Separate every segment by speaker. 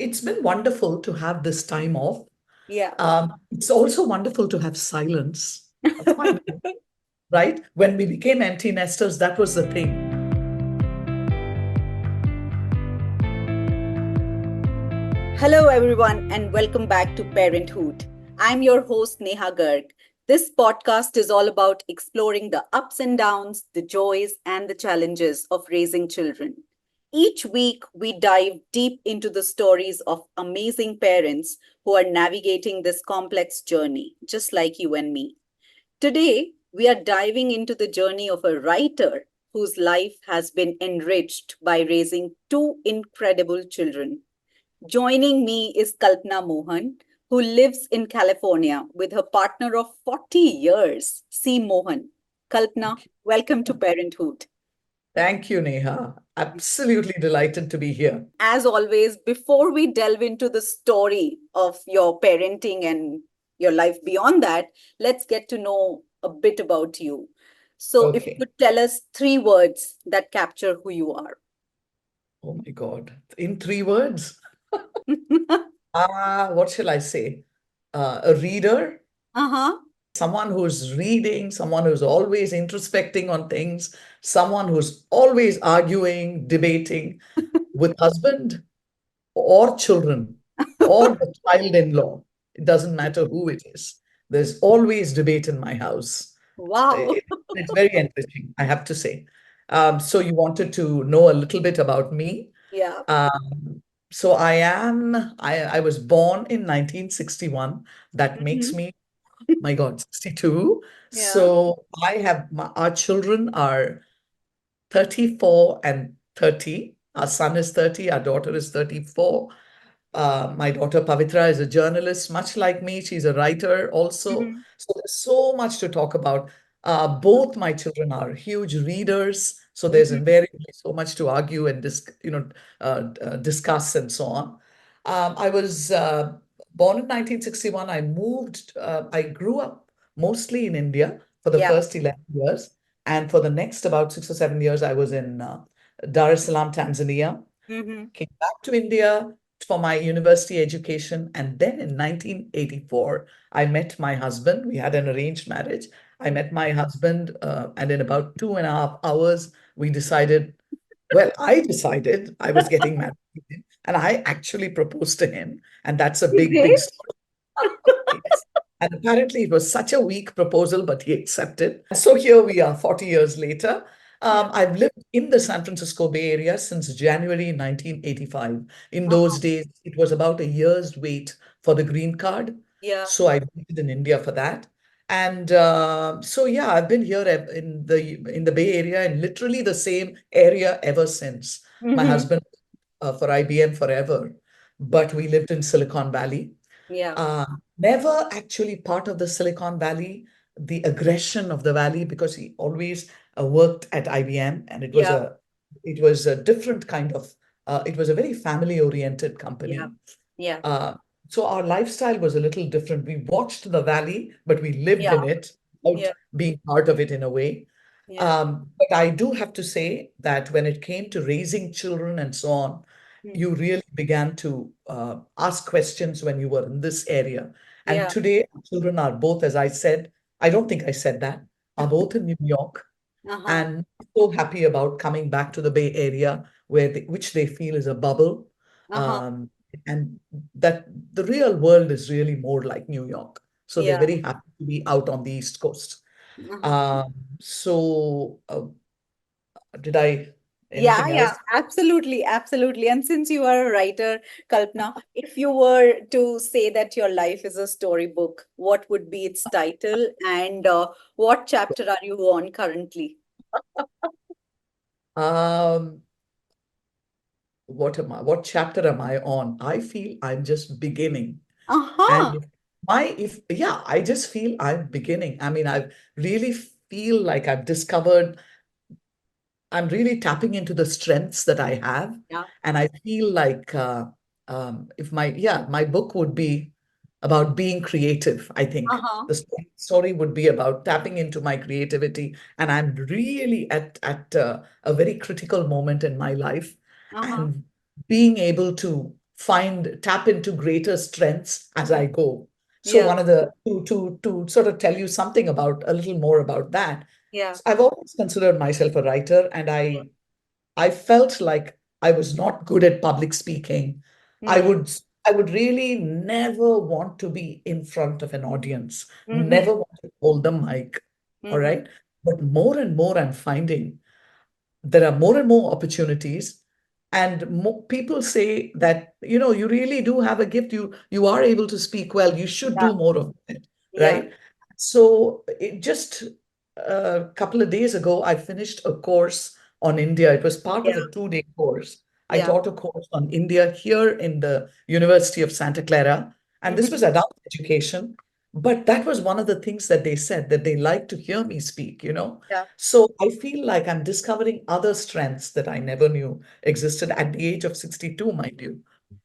Speaker 1: it's been wonderful to have this time off.
Speaker 2: Yeah.
Speaker 1: It's also wonderful to have silence. Fine, right? When we became empty nesters, that was the thing.
Speaker 2: Hello, everyone, and welcome back to Parenthood. I'm your host, Neha Garg. This podcast is all about exploring the ups and downs, the joys, and the challenges of raising children. Each week, we dive deep into the stories of amazing parents who are navigating this complex journey, just like you and me. Today, we are diving into the journey of a writer whose life has been enriched by raising two incredible children. Joining me is Kalpana Mohan, who lives in California with her partner of 40 years, C. Mohan. Kalpana, welcome to Parenthood.
Speaker 1: Thank you, Neha. Absolutely delighted to be here.
Speaker 2: As always, before we delve into the story of your parenting and your life beyond that, let's get to know a bit about you. So, if you
Speaker 1: Okay.
Speaker 2: could tell us three words that capture who you are.
Speaker 1: Oh my God. In 3 words,
Speaker 2: Uh
Speaker 1: what shall I say? A reader,
Speaker 2: huh.
Speaker 1: someone who's reading, someone who's always introspecting on things, someone who's always arguing, debating with husband or children or the child-in-law. It doesn't matter who it is. There's always debate in my house.
Speaker 2: Wow.
Speaker 1: It's very enriching, I have to say. So you wanted to know a little bit about me.
Speaker 2: Yeah.
Speaker 1: Um, so I was born in 1961. That makes
Speaker 2: Mhm.
Speaker 1: me, my God, 62.
Speaker 2: Yeah.
Speaker 1: So our children are 34 and 30. Our son is 30, our daughter is 34. My daughter Pavitra is a journalist, much like me. She's a writer also.
Speaker 2: Mhm.
Speaker 1: So there's so much to talk about. Both my children are huge readers, so there's
Speaker 2: Mhm.
Speaker 1: invariably so much to argue and discuss and so on. I was born in 1961. I grew up mostly in India for the
Speaker 2: Yeah.
Speaker 1: first 11 years, and for the next about 6 or 7 years, I was in Dar es Salaam, Tanzania.
Speaker 2: Mhm.
Speaker 1: Came back to India for my university education. And then in 1984, I met my husband. We had an arranged marriage. I met my husband, and in about 2.5 hours, I decided I was getting married to him, and I actually proposed to him. And that's a
Speaker 2: You
Speaker 1: big, big
Speaker 2: did?
Speaker 1: story. Yes. And apparently, it was such a weak proposal, but he accepted. So here we are, 40 years later.
Speaker 2: Yeah.
Speaker 1: I've lived in the San Francisco Bay Area since January 1985. In those
Speaker 2: Uh-huh.
Speaker 1: days, it was about a year's wait for the green card.
Speaker 2: Yeah.
Speaker 1: So I waited in India for that. And so, yeah, I've been here in the Bay Area, in literally the same area ever since. My
Speaker 2: Mm-hmm.
Speaker 1: husband for IBM forever, but we lived in Silicon Valley.
Speaker 2: Yeah.
Speaker 1: uh, Never actually part of the Silicon Valley, the aggression of the valley, because he always worked at IBM, and
Speaker 2: Yeah.
Speaker 1: it was a different kind of it was a very family oriented
Speaker 2: Yeah.
Speaker 1: company.
Speaker 2: Yeah.
Speaker 1: Uh, so our lifestyle was a little different. We watched the valley, but we lived
Speaker 2: Yeah.
Speaker 1: in it, out
Speaker 2: Yeah.
Speaker 1: being part of it in a way.
Speaker 2: Yeah.
Speaker 1: But I do have to say that when it came to raising children and so on,
Speaker 2: Mm.
Speaker 1: you really began to ask questions when you were in this area. And
Speaker 2: Yeah.
Speaker 1: today, our children are both, as I said, I don't think I said that, are both in New York,
Speaker 2: Uh-huh.
Speaker 1: and so happy about coming back to the Bay Area, which they feel is a bubble.
Speaker 2: Uh-huh.
Speaker 1: Um, and that the real world is really more like New York. So they're
Speaker 2: Yeah.
Speaker 1: very happy to be out on the East Coast.
Speaker 2: Uh-huh.
Speaker 1: Um, so, did I,
Speaker 2: Yeah,
Speaker 1: anything
Speaker 2: yeah,
Speaker 1: else?
Speaker 2: absolutely, absolutely. And since you are a writer, Kalpana, if you were to say that your life is a storybook, what would be its title and what chapter are you on currently?
Speaker 1: Um, what chapter am I on? I feel I'm just beginning. And
Speaker 2: Uh-huh.
Speaker 1: if yeah, I just feel I'm beginning. I mean, I really feel like I'm really tapping into the strengths that I have.
Speaker 2: Yeah.
Speaker 1: And I feel like if my book would be about being creative, I think.
Speaker 2: Uh-huh.
Speaker 1: The story would be about tapping into my creativity. And I'm really at a very critical moment in my life,
Speaker 2: Uh-huh.
Speaker 1: and being able to tap into greater strengths as I go. So
Speaker 2: Yeah.
Speaker 1: one of the to sort of tell you something about a little more about that.
Speaker 2: Yeah.
Speaker 1: I've always considered myself a writer, and I felt like I was not good at public speaking. I
Speaker 2: Mm.
Speaker 1: would I would really never want to be in front of an audience,
Speaker 2: Mm-hmm.
Speaker 1: never want to hold the mic. All
Speaker 2: Mm-hmm.
Speaker 1: right. But more and more I'm finding there are more and more opportunities, and people say that you really do have a gift. You are able to speak well. You should
Speaker 2: Yeah.
Speaker 1: do more of it,
Speaker 2: Yeah.
Speaker 1: right? So it just a couple of days ago I finished a course on India. It was part
Speaker 2: Yeah.
Speaker 1: of a 2-day course. I
Speaker 2: Yeah.
Speaker 1: taught a course on India here in the University of Santa Clara, and this
Speaker 2: Mm-hmm.
Speaker 1: was adult education. But that was one of the things that they said, that they like to hear me speak.
Speaker 2: Yeah.
Speaker 1: So I feel like I'm discovering other strengths that I never knew existed at the age of 62, mind you.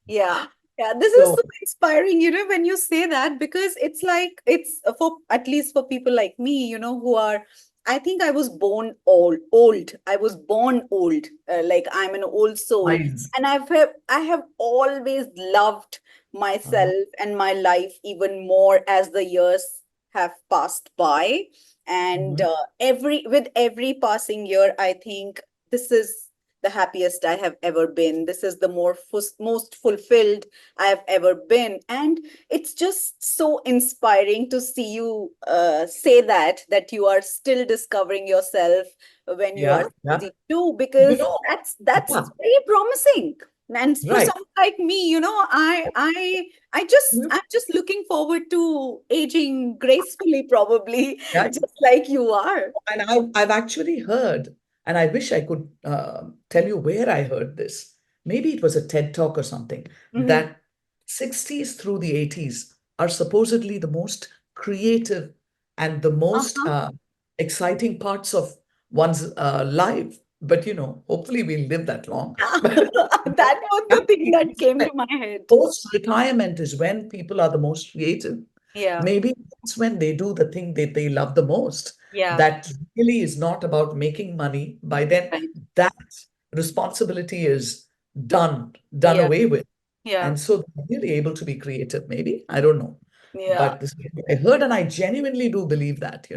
Speaker 2: Yeah. Yeah, this is
Speaker 1: So
Speaker 2: so inspiring, when you say that, because it's like, it's for, at least for people like me, who are, I think I was born old. I was born old. Like, I'm an old soul.
Speaker 1: eyes.
Speaker 2: And I have always loved
Speaker 1: Uh-huh.
Speaker 2: myself and my life even more as the years have passed by. And
Speaker 1: Mhm.
Speaker 2: with every passing year, I think this is the happiest I have ever been. This is the most fulfilled I have ever been. And it's just so inspiring to see you say that you are still discovering yourself when you are
Speaker 1: Yeah, yeah.
Speaker 2: 62,
Speaker 1: You
Speaker 2: because
Speaker 1: know,
Speaker 2: that's
Speaker 1: yeah,
Speaker 2: very promising. And for
Speaker 1: right.
Speaker 2: someone like me,
Speaker 1: Mhm.
Speaker 2: I'm just looking forward to aging gracefully, probably,
Speaker 1: Yeah.
Speaker 2: just like you are.
Speaker 1: And I've actually heard, and I wish I could tell you where I heard this. Maybe it was a TED talk or something,
Speaker 2: Hmm.
Speaker 1: that 60s through the 80s are supposedly the most creative and the most
Speaker 2: Uh-huh.
Speaker 1: exciting parts of one's life. But hopefully we'll live that long.
Speaker 2: That was the thing that came to my head.
Speaker 1: Post-retirement is when people are the most creative.
Speaker 2: Yeah.
Speaker 1: Maybe that's when they do the thing that they love the most.
Speaker 2: Yeah.
Speaker 1: That really is not about making money. By then,
Speaker 2: Right.
Speaker 1: that responsibility is done
Speaker 2: Yeah.
Speaker 1: away with.
Speaker 2: Yeah.
Speaker 1: And so they're really able to be creative, maybe. I don't know.
Speaker 2: Yeah.
Speaker 1: But this, I heard, and I genuinely do believe that.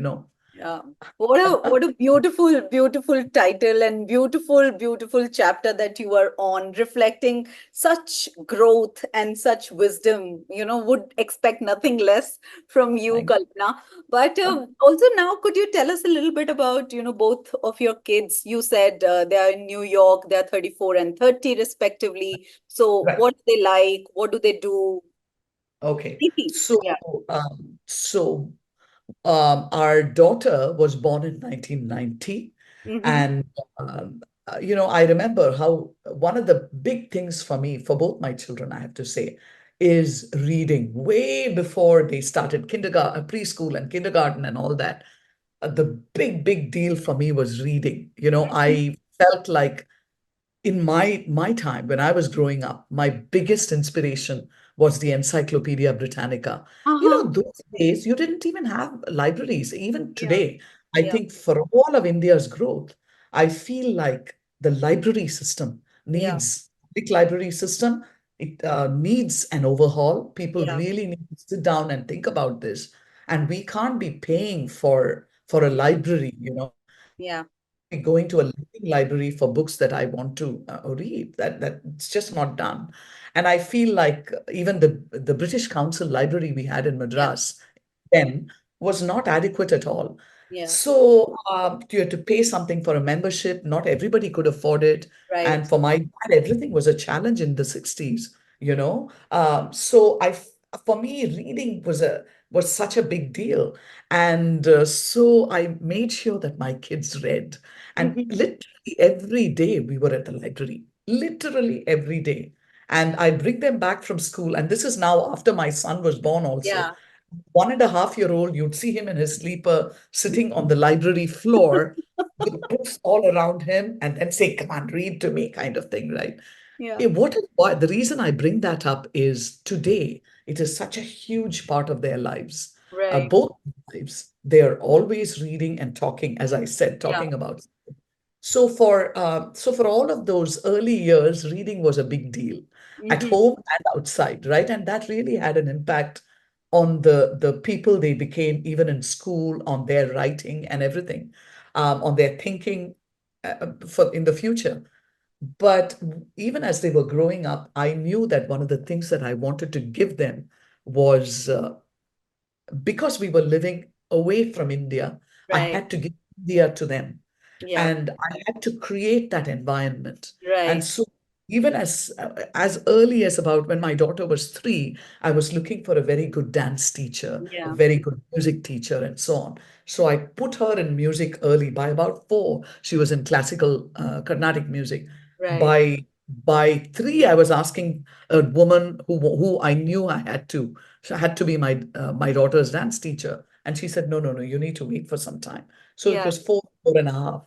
Speaker 2: Yeah. What a beautiful, beautiful title and beautiful, beautiful chapter that you are on, reflecting such growth and such wisdom. Would expect nothing less from you,
Speaker 1: Thank
Speaker 2: Kalpana. But
Speaker 1: you.
Speaker 2: also now, could you tell us a little bit about, both of your kids? You said they are in New York, they are 34 and 30 respectively. So
Speaker 1: Right.
Speaker 2: what do they like? What do they do?
Speaker 1: Okay.
Speaker 2: Maybe.
Speaker 1: So,
Speaker 2: Yeah.
Speaker 1: so our daughter was born in 1990.
Speaker 2: Mm-hmm.
Speaker 1: And, I remember how one of the big things for me, for both my children, I have to say, is reading way before they started kindergarten, preschool and kindergarten and all that. The big, big deal for me was reading. I felt like in my time when I was growing up, my biggest inspiration was the Encyclopedia Britannica.
Speaker 2: Uh-huh.
Speaker 1: Those days you didn't even have libraries. Even
Speaker 2: Yeah.
Speaker 1: today, I
Speaker 2: Yeah.
Speaker 1: think for all of India's growth, I feel like the library system
Speaker 2: Yeah.
Speaker 1: needs big library system. It needs an overhaul. People
Speaker 2: Yeah.
Speaker 1: really need to sit down and think about this. And we can't be paying for a library.
Speaker 2: Yeah.
Speaker 1: I can't be going to a living library for books that I want to read. That's just not done. And I feel like even the British Council library we had in
Speaker 2: Yeah.
Speaker 1: Madras then was not adequate at all.
Speaker 2: Yeah.
Speaker 1: So you had to pay something for a membership. Not everybody could afford it.
Speaker 2: Right.
Speaker 1: And for my dad, everything was a challenge in the 60s. So for me, reading was such a big deal. And so I made sure that my kids read. And
Speaker 2: Mhm.
Speaker 1: literally every day we were at the library, literally every day. And I'd bring them back from school. And this is now after my son was born also.
Speaker 2: Yeah.
Speaker 1: 1.5-year-old, you'd see him in his sleeper sitting on the library floor with books all around him and then say, come on, read to me, kind of thing, right?
Speaker 2: Yeah.
Speaker 1: Why the reason I bring that up is today it is such a huge part of their lives,
Speaker 2: Right.
Speaker 1: both lives. They are always reading and talking, as I said,
Speaker 2: Yeah.
Speaker 1: talking about. So for all of those early years, reading was a big deal. at
Speaker 2: Hmm.
Speaker 1: home and outside, right? And that really had an impact on the people they became, even in school, on their writing and everything, on their thinking for in the future. But even as they were growing up, I knew that one of the things that I wanted to give them was because we were living away from India, I
Speaker 2: Right.
Speaker 1: had to give India to them.
Speaker 2: Yeah.
Speaker 1: And I had to create that environment. And
Speaker 2: Right.
Speaker 1: so even as early as about when my daughter was 3, I was looking for a very good dance teacher, a
Speaker 2: Yeah.
Speaker 1: very good music teacher, and so on. So I put her in music early. By about 4, she was in classical Carnatic music.
Speaker 2: Right.
Speaker 1: By 3, I was asking a woman who I knew I had to be my daughter's dance teacher, and she said, no, you need to wait for some time. So it
Speaker 2: Yeah.
Speaker 1: was 4.5.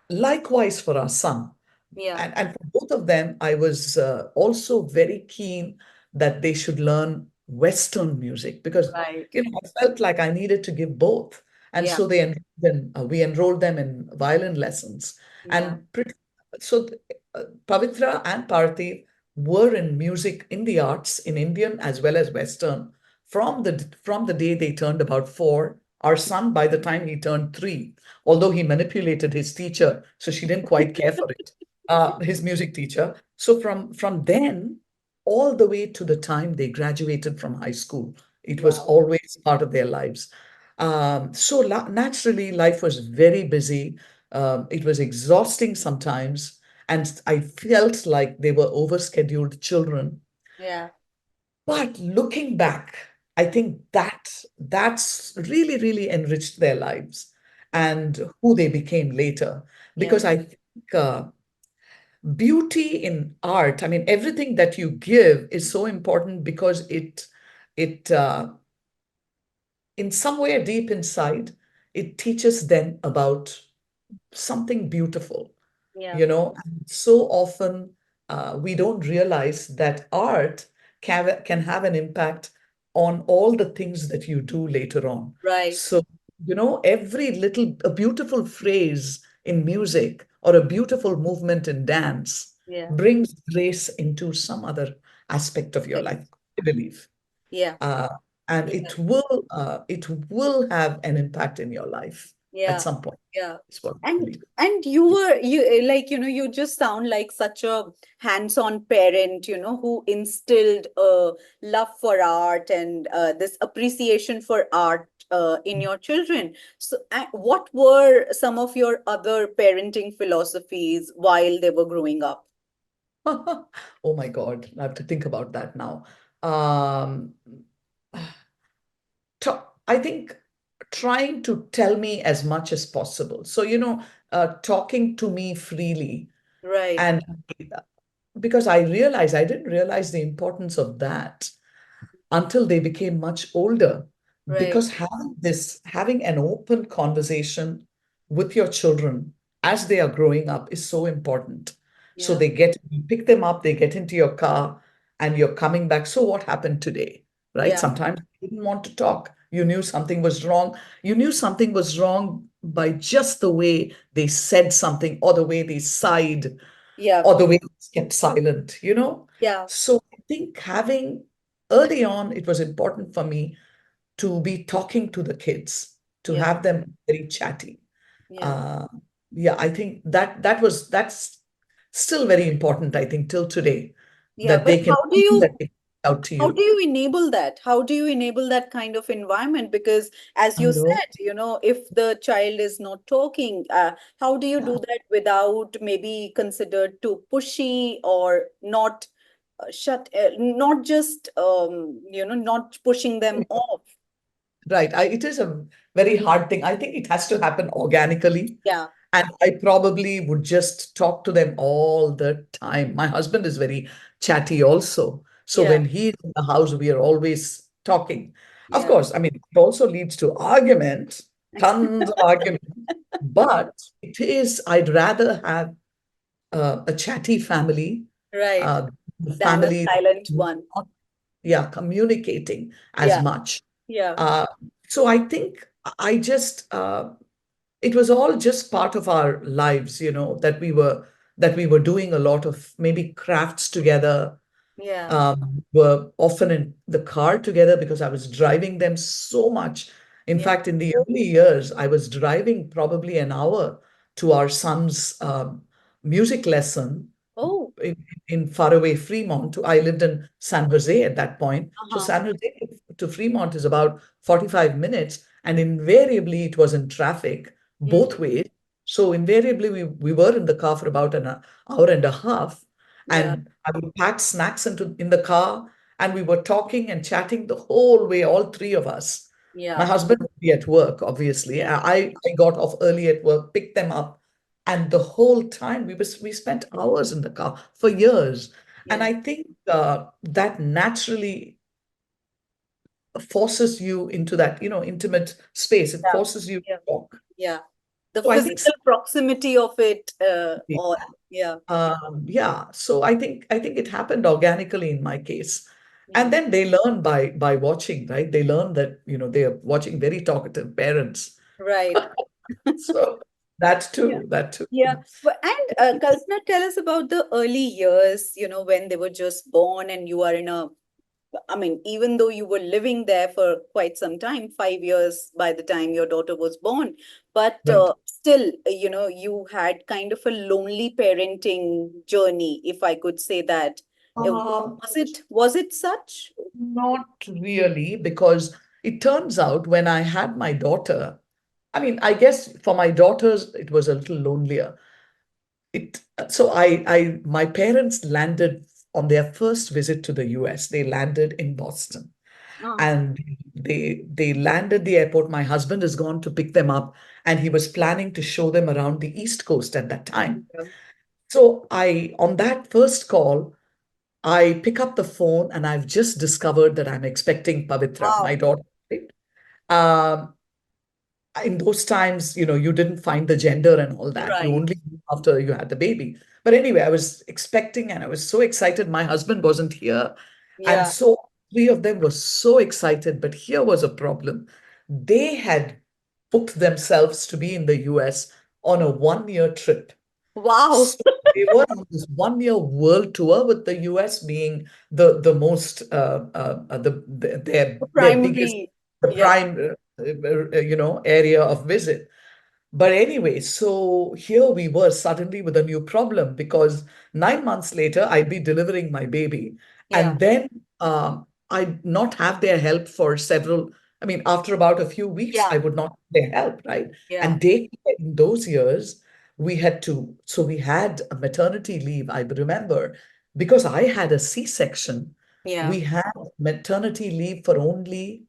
Speaker 1: Likewise for our son.
Speaker 2: Yeah.
Speaker 1: And for both of them, I was also very keen that they should learn Western music because,
Speaker 2: Right.
Speaker 1: I felt like I needed to give both. And
Speaker 2: Yeah.
Speaker 1: so we enrolled them in violin lessons.
Speaker 2: Yeah.
Speaker 1: And so Pavitra and Parthiv were in music, in the arts, in Indian as well as Western, from the day they turned about 4. Our son, by the time he turned 3, although he manipulated his teacher, so she didn't quite care for it, his music teacher. So from then all the way to the time they graduated from high school, it was
Speaker 2: Wow.
Speaker 1: always part of their lives. So naturally, life was very busy. It was exhausting sometimes, and I felt like they were overscheduled children.
Speaker 2: Yeah.
Speaker 1: But looking back, I think that's really, really enriched their lives
Speaker 2: Yeah.
Speaker 1: and who they became later.
Speaker 2: Yeah.
Speaker 1: Because I think beauty in art, I mean, everything that you give is so important because it in somewhere deep inside, it teaches them about something beautiful.
Speaker 2: Yeah.
Speaker 1: And so often we don't realize that art can have an impact on all the things that you do later on.
Speaker 2: Right.
Speaker 1: So, a beautiful phrase in music or a beautiful movement in dance
Speaker 2: Yeah.
Speaker 1: brings grace into some other aspect of your life, I believe.
Speaker 2: Yeah.
Speaker 1: Uh, and
Speaker 2: Yeah.
Speaker 1: it will have an impact in your life at
Speaker 2: Yeah.
Speaker 1: some point.
Speaker 2: Yeah.
Speaker 1: Is what I
Speaker 2: And
Speaker 1: believe.
Speaker 2: you just sound like such a hands-on parent, who instilled love for art and this appreciation for art in your children. So, what were some of your other parenting philosophies while they were growing up?
Speaker 1: Oh my God, I have to think about that now. Um, I think trying to tell me as much as possible. So, talking to me freely.
Speaker 2: Right.
Speaker 1: And because I didn't realize the importance of that until they became much older.
Speaker 2: Right.
Speaker 1: Because having an open conversation with your children as they are growing up is so important. So
Speaker 2: Yeah.
Speaker 1: you pick them up, they get into your car, and you're coming back. So what happened today? Right?
Speaker 2: Yeah.
Speaker 1: Sometimes you didn't want to talk. You knew something was wrong. You knew something was wrong by just the way they said something, or the way they sighed,
Speaker 2: Yeah.
Speaker 1: or the way they kept silent.
Speaker 2: Yeah.
Speaker 1: So I think having early on, it was important for me to be talking to the kids, to
Speaker 2: Yeah.
Speaker 1: have them very chatty.
Speaker 2: Yeah.
Speaker 1: Uh, yeah, I think that's still very important, I think, till today,
Speaker 2: Yeah.
Speaker 1: that
Speaker 2: But
Speaker 1: they can feel that they can reach out to
Speaker 2: how do
Speaker 1: you.
Speaker 2: you enable that? How do you enable that kind of environment? Because as
Speaker 1: I
Speaker 2: you
Speaker 1: know.
Speaker 2: said, if the child is not talking, how do you
Speaker 1: Yeah.
Speaker 2: do that without maybe considered too pushy or not not just not pushing them off?
Speaker 1: Right. It is a very hard thing. I think it has to happen organically.
Speaker 2: Yeah.
Speaker 1: And I probably would just talk to them all the time. My husband is very chatty also. So
Speaker 2: Yeah.
Speaker 1: when he's in the house, we are always talking. Of
Speaker 2: Yeah.
Speaker 1: course, I mean, it also leads to arguments, tons of arguments. But I'd rather have a chatty family,
Speaker 2: Right.
Speaker 1: the
Speaker 2: Than a
Speaker 1: family
Speaker 2: silent
Speaker 1: that's
Speaker 2: one.
Speaker 1: not, yeah, communicating as
Speaker 2: Yeah.
Speaker 1: much.
Speaker 2: Yeah.
Speaker 1: Uh, so I think I just it was all just part of our lives, that we were doing a lot of maybe crafts together.
Speaker 2: Yeah.
Speaker 1: were often in the car together because I was driving them so much. In
Speaker 2: Yeah.
Speaker 1: fact, in the early years, I was driving probably an hour to our son's music lesson
Speaker 2: Oh.
Speaker 1: in, in faraway Fremont. I lived in San Jose at that point. So
Speaker 2: Uh-huh.
Speaker 1: San Jose to Fremont is about 45 minutes, and invariably it was in traffic
Speaker 2: Mm.
Speaker 1: both ways. So invariably we were in the car for about an hour and a half,
Speaker 2: Yeah.
Speaker 1: and I would pack snacks into in the car, and we were talking and chatting the whole way, all three of us. My
Speaker 2: Yeah.
Speaker 1: husband would be at work, obviously.
Speaker 2: Yeah.
Speaker 1: I got off early at work, picked them up, and the whole time we spent hours in the car for years. And
Speaker 2: Yeah.
Speaker 1: I think that naturally forces you into that, intimate space. It
Speaker 2: Yeah.
Speaker 1: forces you to
Speaker 2: Yeah.
Speaker 1: talk.
Speaker 2: Yeah. The
Speaker 1: So I think
Speaker 2: physical proximity of it, all. Yeah.
Speaker 1: yeah, so I think it happened organically in my case. And
Speaker 2: Yeah.
Speaker 1: then they learn by watching, right? They learn that, they are watching very talkative parents.
Speaker 2: Right.
Speaker 1: So that
Speaker 2: Yeah.
Speaker 1: too, that too.
Speaker 2: Yeah. And Kalpana, tell us about the early years, when they were just born and you are in a, I mean, even though you were living there for quite some time, 5 years by the time your daughter was born, but
Speaker 1: Right.
Speaker 2: still, you had kind of a lonely parenting journey, if I could say that.
Speaker 1: Uh,
Speaker 2: Was it such?
Speaker 1: Not really, because it turns out when I had my daughter, I mean, I guess for my daughters, it was a little lonelier. My parents landed on their first visit to the US. They landed in Boston,
Speaker 2: Oh,
Speaker 1: and they landed the airport. My husband has gone to pick them up, and he was planning to show them around the East Coast at that time.
Speaker 2: yeah.
Speaker 1: So on that first call, I pick up the phone, and I've just discovered that I'm expecting Pavitra, my
Speaker 2: Wow.
Speaker 1: daughter. Right? Um, in those times, you didn't find the gender and all that. You
Speaker 2: Right.
Speaker 1: only knew after you had the baby. But anyway, I was expecting, and I was so excited. My husband wasn't here. And
Speaker 2: Yeah.
Speaker 1: so three of them were so excited. But here was a problem. They had booked themselves to be in the US on a 1 year trip.
Speaker 2: Wow.
Speaker 1: So they were on this 1 year world tour, with the US being the most their biggest,
Speaker 2: Primary.
Speaker 1: the
Speaker 2: Yeah.
Speaker 1: prime area of visit. But anyway, so here we were suddenly with a new problem, because 9 months later I'd be delivering my baby,
Speaker 2: Yeah.
Speaker 1: and then I'd not have their help for several. I mean, after about a few weeks,
Speaker 2: Yeah.
Speaker 1: I would not have their help, right?
Speaker 2: Yeah.
Speaker 1: And daycare in those years, we had a maternity leave. I remember, because I had a C-section,
Speaker 2: Yeah.
Speaker 1: we had maternity leave for only,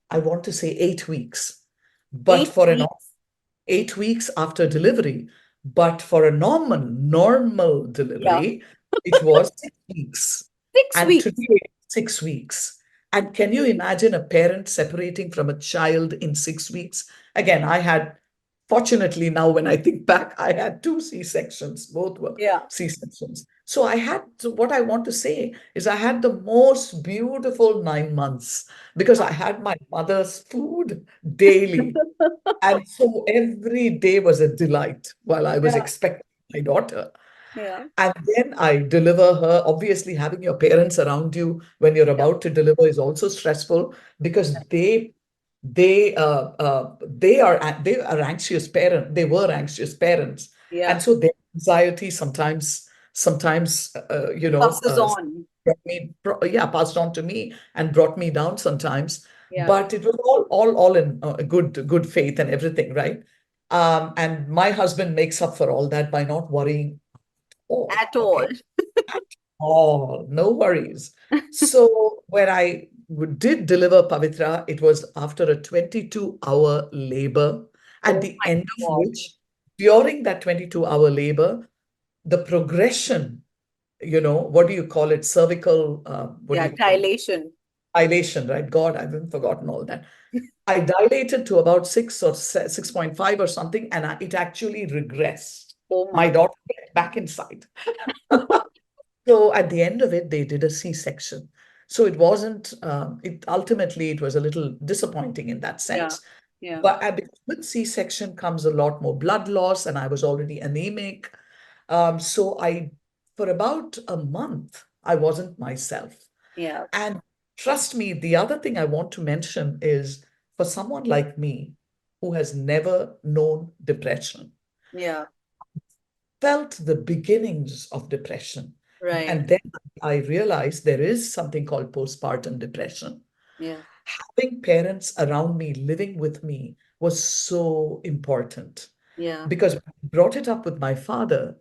Speaker 1: I want to say, 8 weeks. But
Speaker 2: Eight
Speaker 1: for an
Speaker 2: weeks.
Speaker 1: 8 weeks after delivery. But for a normal
Speaker 2: Yeah.
Speaker 1: delivery, it was 6 weeks.
Speaker 2: Six
Speaker 1: And
Speaker 2: weeks.
Speaker 1: today, 6 weeks. And can you imagine a parent separating from a child in 6 weeks? Again, fortunately, now when I think back, I had two C-sections, both were
Speaker 2: Yeah.
Speaker 1: C-sections. So what I want to say is I had the most beautiful 9 months, because I had my mother's food daily. And so every day was a delight while I was
Speaker 2: Yeah.
Speaker 1: expecting my daughter.
Speaker 2: Yeah.
Speaker 1: And then I deliver her. Obviously, having your parents around you when you're
Speaker 2: Yeah.
Speaker 1: about to deliver is also stressful, because they are anxious parent. They were anxious parents,
Speaker 2: Yeah.
Speaker 1: and so their anxiety sometimes
Speaker 2: Passes on.
Speaker 1: passed on to me and brought me down sometimes.
Speaker 2: Yeah.
Speaker 1: But it was all in good faith and everything, right? And my husband makes up for all that by not worrying all.
Speaker 2: At all.
Speaker 1: Okay, all, no worries. So when did deliver Pavitra, it was after a 22-hour labor, at
Speaker 2: Oh
Speaker 1: the
Speaker 2: my
Speaker 1: end of
Speaker 2: God.
Speaker 1: which, during that 22-hour labor, the progression, what do you call it? Cervical, what do
Speaker 2: Yeah.
Speaker 1: you call it?
Speaker 2: Dilation.
Speaker 1: Dilation, right? God, I've even forgotten all that. I dilated to about 6.5 or something, and it actually regressed.
Speaker 2: Oh
Speaker 1: My
Speaker 2: my.
Speaker 1: daughter went back inside. So at the end of it, they did a C-section. So it wasn't, it was a little disappointing in that
Speaker 2: Yeah.
Speaker 1: sense.
Speaker 2: Yeah.
Speaker 1: But with C-section comes a lot more blood loss, and I was already anemic. So for about a month, I wasn't myself.
Speaker 2: Yeah.
Speaker 1: And trust me, the other thing I want to mention is for someone like me who has never known depression,
Speaker 2: Yeah.
Speaker 1: felt the beginnings of depression.
Speaker 2: Right.
Speaker 1: And then I realized there is something called postpartum depression.
Speaker 2: Yeah.
Speaker 1: Having parents around me living with me was so important
Speaker 2: Yeah.
Speaker 1: because when I brought it up with my father.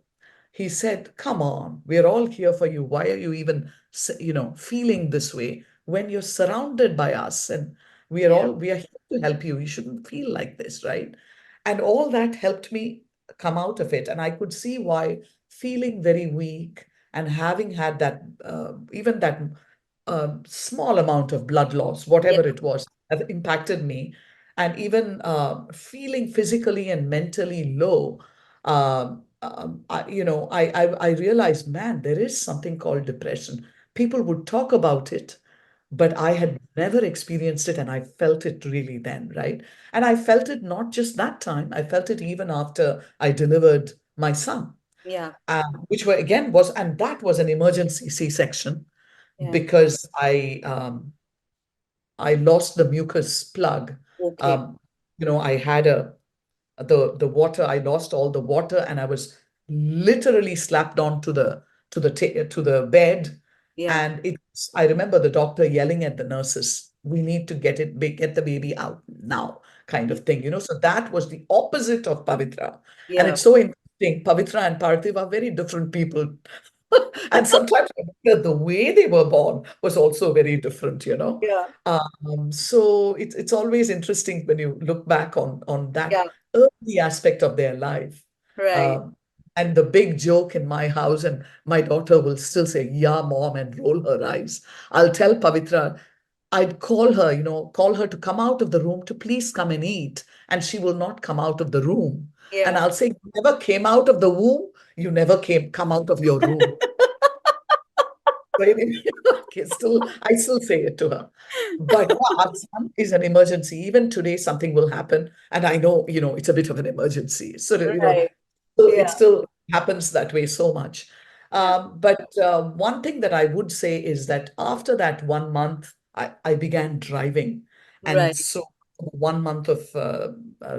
Speaker 1: He said, "Come on, we're all here for you. Why are you even, feeling this way when you're surrounded by us and
Speaker 2: Yeah.
Speaker 1: we are here to help you. You shouldn't feel like this, right?" And all that helped me come out of it. And I could see why feeling very weak and having had that, even that small amount of blood loss,
Speaker 2: Yeah.
Speaker 1: whatever it was, have impacted me. And even feeling physically and mentally low, I realized, man, there is something called depression. People would talk about it, but I had never experienced it, and I felt it really then, right? And I felt it not just that time, I felt it even after I delivered my son,
Speaker 2: Yeah.
Speaker 1: which were again was, and that was an emergency C-section
Speaker 2: Yeah.
Speaker 1: because I lost the mucus plug.
Speaker 2: Okay.
Speaker 1: Um, I had the water. I lost all the water, and I was literally slapped onto the bed.
Speaker 2: Yeah.
Speaker 1: And I remember the doctor yelling at the nurses, "We need to get the baby out now," kind of thing. So that was the opposite of Pavitra. And
Speaker 2: Yeah.
Speaker 1: it's so interesting. Pavitra and Parthiv are very different people. And sometimes the way they were born was also very different.
Speaker 2: Yeah.
Speaker 1: So it's always interesting when you look back on that
Speaker 2: Yeah.
Speaker 1: early aspect of their life.
Speaker 2: Right.
Speaker 1: Um, and the big joke in my house, and my daughter will still say, "Yeah, mom," and roll her eyes. I'll tell Pavitra, I'd call her to come out of the room to please come and eat. And she will not come out of the room. And
Speaker 2: Yeah.
Speaker 1: I'll say, "You never came out of the womb, you never come out of your room." So anyway, okay, I still say it to her. But yeah, our son is an emergency. Even today, something will happen, and I know, it's a bit of an emergency. So,
Speaker 2: Right.
Speaker 1: it
Speaker 2: Yeah.
Speaker 1: still happens that way so much.
Speaker 2: Yeah.
Speaker 1: But one thing that I would say is that after that 1 month, I began driving, and
Speaker 2: Right.
Speaker 1: so 1 month of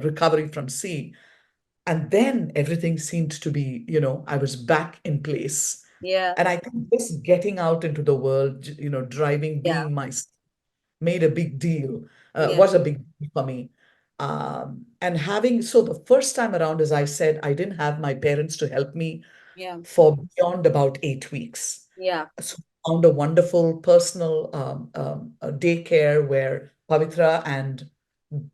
Speaker 1: recovery from C, and then everything seemed to be, I was back in place.
Speaker 2: Yeah.
Speaker 1: And I think this getting out into the world, driving,
Speaker 2: Yeah.
Speaker 1: being my made a big deal,
Speaker 2: Yeah.
Speaker 1: was a big deal for me. And so the first time around, as I said, I didn't have my parents to help me
Speaker 2: Yeah.
Speaker 1: for beyond about 8 weeks.
Speaker 2: Yeah.
Speaker 1: So I found a wonderful personal daycare where Pavitra and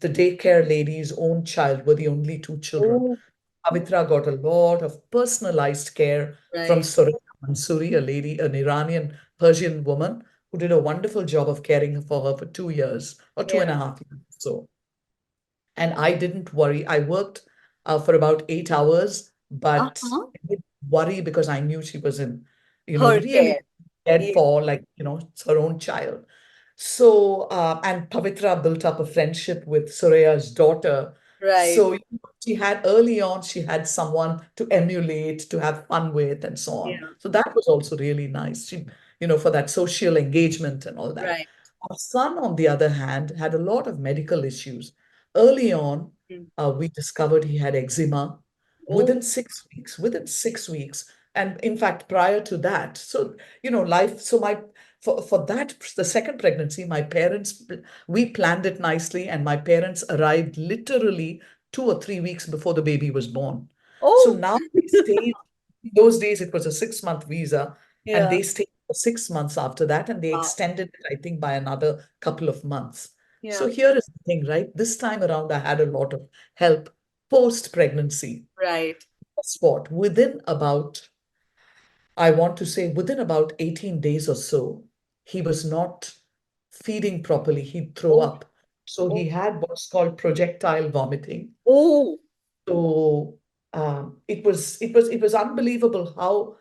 Speaker 1: the daycare lady's own child were the only two children.
Speaker 2: Oh,
Speaker 1: Pavitra got a lot of personalized care from
Speaker 2: right.
Speaker 1: Surya Mansuri, a lady, an Iranian Persian woman who did a wonderful job of caring for her for 2 years or two and
Speaker 2: Yeah.
Speaker 1: a half years. So, and I didn't worry. I worked for about 8 hours, but
Speaker 2: Uh-huh.
Speaker 1: I didn't worry because I knew she was in,
Speaker 2: Her
Speaker 1: really
Speaker 2: care.
Speaker 1: cared
Speaker 2: Yeah.
Speaker 1: for, like, it's her own child. So, and Pavitra built up a friendship with Suraya's daughter.
Speaker 2: Right.
Speaker 1: So she had early on, she had someone to emulate, to have fun with, and so on.
Speaker 2: Yeah.
Speaker 1: So that was also really nice. For that social engagement and all that.
Speaker 2: Right.
Speaker 1: Our son, on the other hand, had a lot of medical issues. Early on,
Speaker 2: Mm.
Speaker 1: we discovered he had eczema
Speaker 2: Oh,
Speaker 1: within 6 weeks. And in fact, prior to that, so, life, so for that, the second pregnancy, we planned it nicely, and my parents arrived literally 2 or 3 weeks before the baby was born. So
Speaker 2: oh,
Speaker 1: now they stayed, in those days, it was a 6-month visa, and
Speaker 2: yeah.
Speaker 1: they stayed for 6 months after that, and they
Speaker 2: Wow.
Speaker 1: extended it, I think, by another couple of months. So
Speaker 2: Yeah.
Speaker 1: here is the thing, right? This time around, I had a lot of help post pregnancy.
Speaker 2: Right.
Speaker 1: Guess what? I want to say, within about 18 days or so, he was not feeding properly. He'd throw
Speaker 2: Oh,
Speaker 1: up. So
Speaker 2: oh,
Speaker 1: he had what's called projectile vomiting.
Speaker 2: oh,
Speaker 1: So it was unbelievable how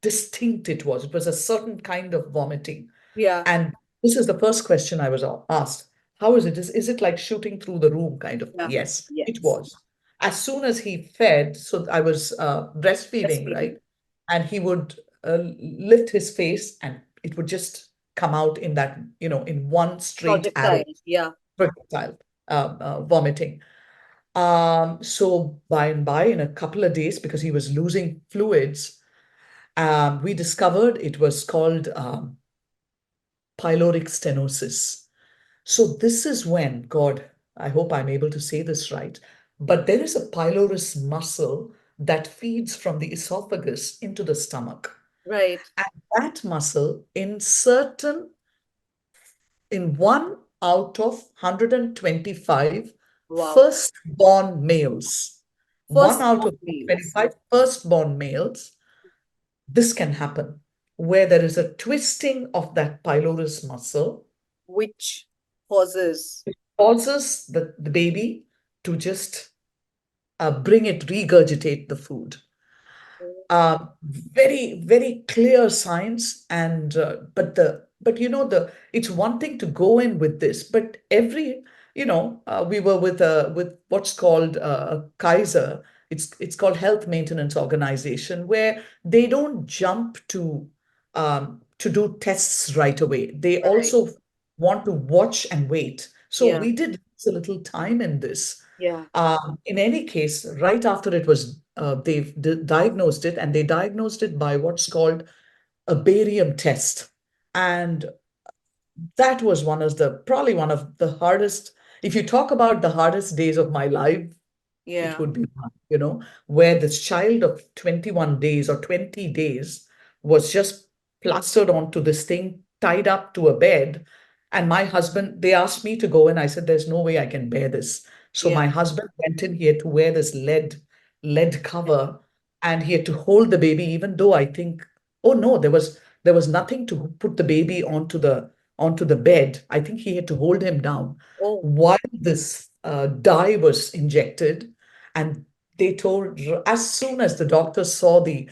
Speaker 1: distinct it was. It was a certain kind of vomiting.
Speaker 2: yeah.
Speaker 1: And this is the first question I was asked. How is it? Is it like shooting through the room kind of?
Speaker 2: Yeah.
Speaker 1: Yes, it
Speaker 2: Yes.
Speaker 1: was. As soon as he fed, so I was breastfeeding,
Speaker 2: Breastfeeding.
Speaker 1: right? And he would lift his face, and it would just come out in that, in one straight arrow,
Speaker 2: Projectile. Yeah.
Speaker 1: projectile, vomiting. So by and by, in a couple of days, because he was losing fluids, we discovered it was called pyloric stenosis. So this is when, God, I hope I'm able to say this right, but there is a pylorus muscle that feeds from the esophagus into the stomach.
Speaker 2: Right.
Speaker 1: And that muscle, in one out of 125
Speaker 2: Wow.
Speaker 1: firstborn males, one
Speaker 2: First
Speaker 1: out
Speaker 2: born
Speaker 1: of
Speaker 2: males,
Speaker 1: 25 firstborn males, this can happen where there is a twisting of that pylorus muscle,
Speaker 2: which causes.
Speaker 1: causes the baby to just regurgitate the food. Very clear signs, and but it's one thing to go in with this, but we were with what's called a Kaiser. It's called Health Maintenance Organization, where they don't jump to do tests right away. They
Speaker 2: Right.
Speaker 1: also want to watch and wait. So
Speaker 2: Yeah.
Speaker 1: we did lose a little time in this.
Speaker 2: Yeah.
Speaker 1: In any case, right after it was, they've diagnosed it, and they diagnosed it by what's called a barium test. And that was probably one of the hardest, if you talk about the hardest days of my life, it
Speaker 2: Yeah.
Speaker 1: would be one, where this child of 21 days or 20 days was just plastered onto this thing, tied up to a bed. And my husband, they asked me to go in. I said, there's no way I can bear this. So
Speaker 2: Yeah.
Speaker 1: my husband went in. He had to wear this lead
Speaker 2: Yeah.
Speaker 1: cover, and he had to hold the baby, even though I think, oh no, there was nothing to put the baby onto the bed. I think he had to hold him down
Speaker 2: Oh,
Speaker 1: while this dye was injected. And they told, as soon as the doctor saw the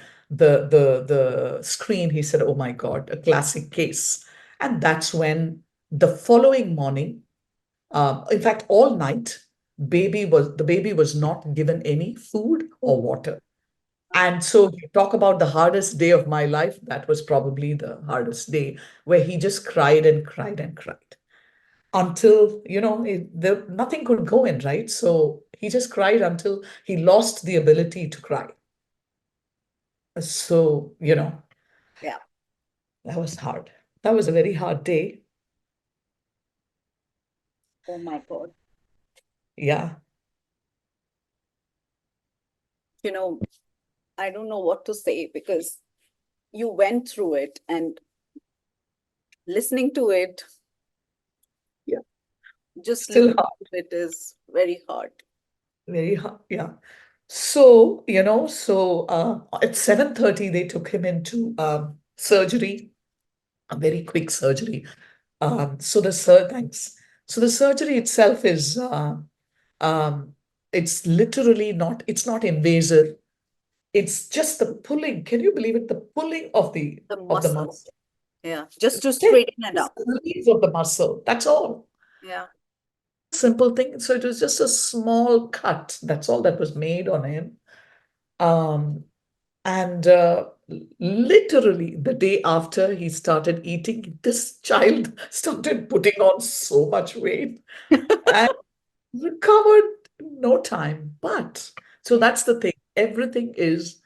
Speaker 1: screen, he said, "Oh my God, a classic case." And that's when the following morning, in fact, all night, the baby was not given any food or water. And so you talk about the hardest day of my life. That was probably the hardest day, where he just cried and cried and cried until, nothing could go in, right? So he just cried until he lost the ability to cry. So,
Speaker 2: yeah.
Speaker 1: that was hard. That was a very hard day.
Speaker 2: Oh my God.
Speaker 1: Yeah.
Speaker 2: You know, I don't know what to say because you went through it and listening to it,
Speaker 1: Yeah.
Speaker 2: just
Speaker 1: Still
Speaker 2: listening
Speaker 1: hard.
Speaker 2: to it is very hard.
Speaker 1: Very hard. Yeah. So at 7:30, they took him into surgery, a very quick surgery. Thanks. So the surgery itself is, um, it's literally not, it's not invasive. It's just the pulling. Can you believe it? The pulling
Speaker 2: The
Speaker 1: of the
Speaker 2: muscle.
Speaker 1: muscle.
Speaker 2: Yeah. Just to
Speaker 1: Just
Speaker 2: straighten it up.
Speaker 1: the release of the muscle. That's all.
Speaker 2: Yeah.
Speaker 1: Simple thing. So it was just a small cut. That's all that was made on him. Um, and literally the day after he started eating, this child started putting on so much weight and recovered in no time. But so
Speaker 2: Yeah.
Speaker 1: that's the thing. Everything is,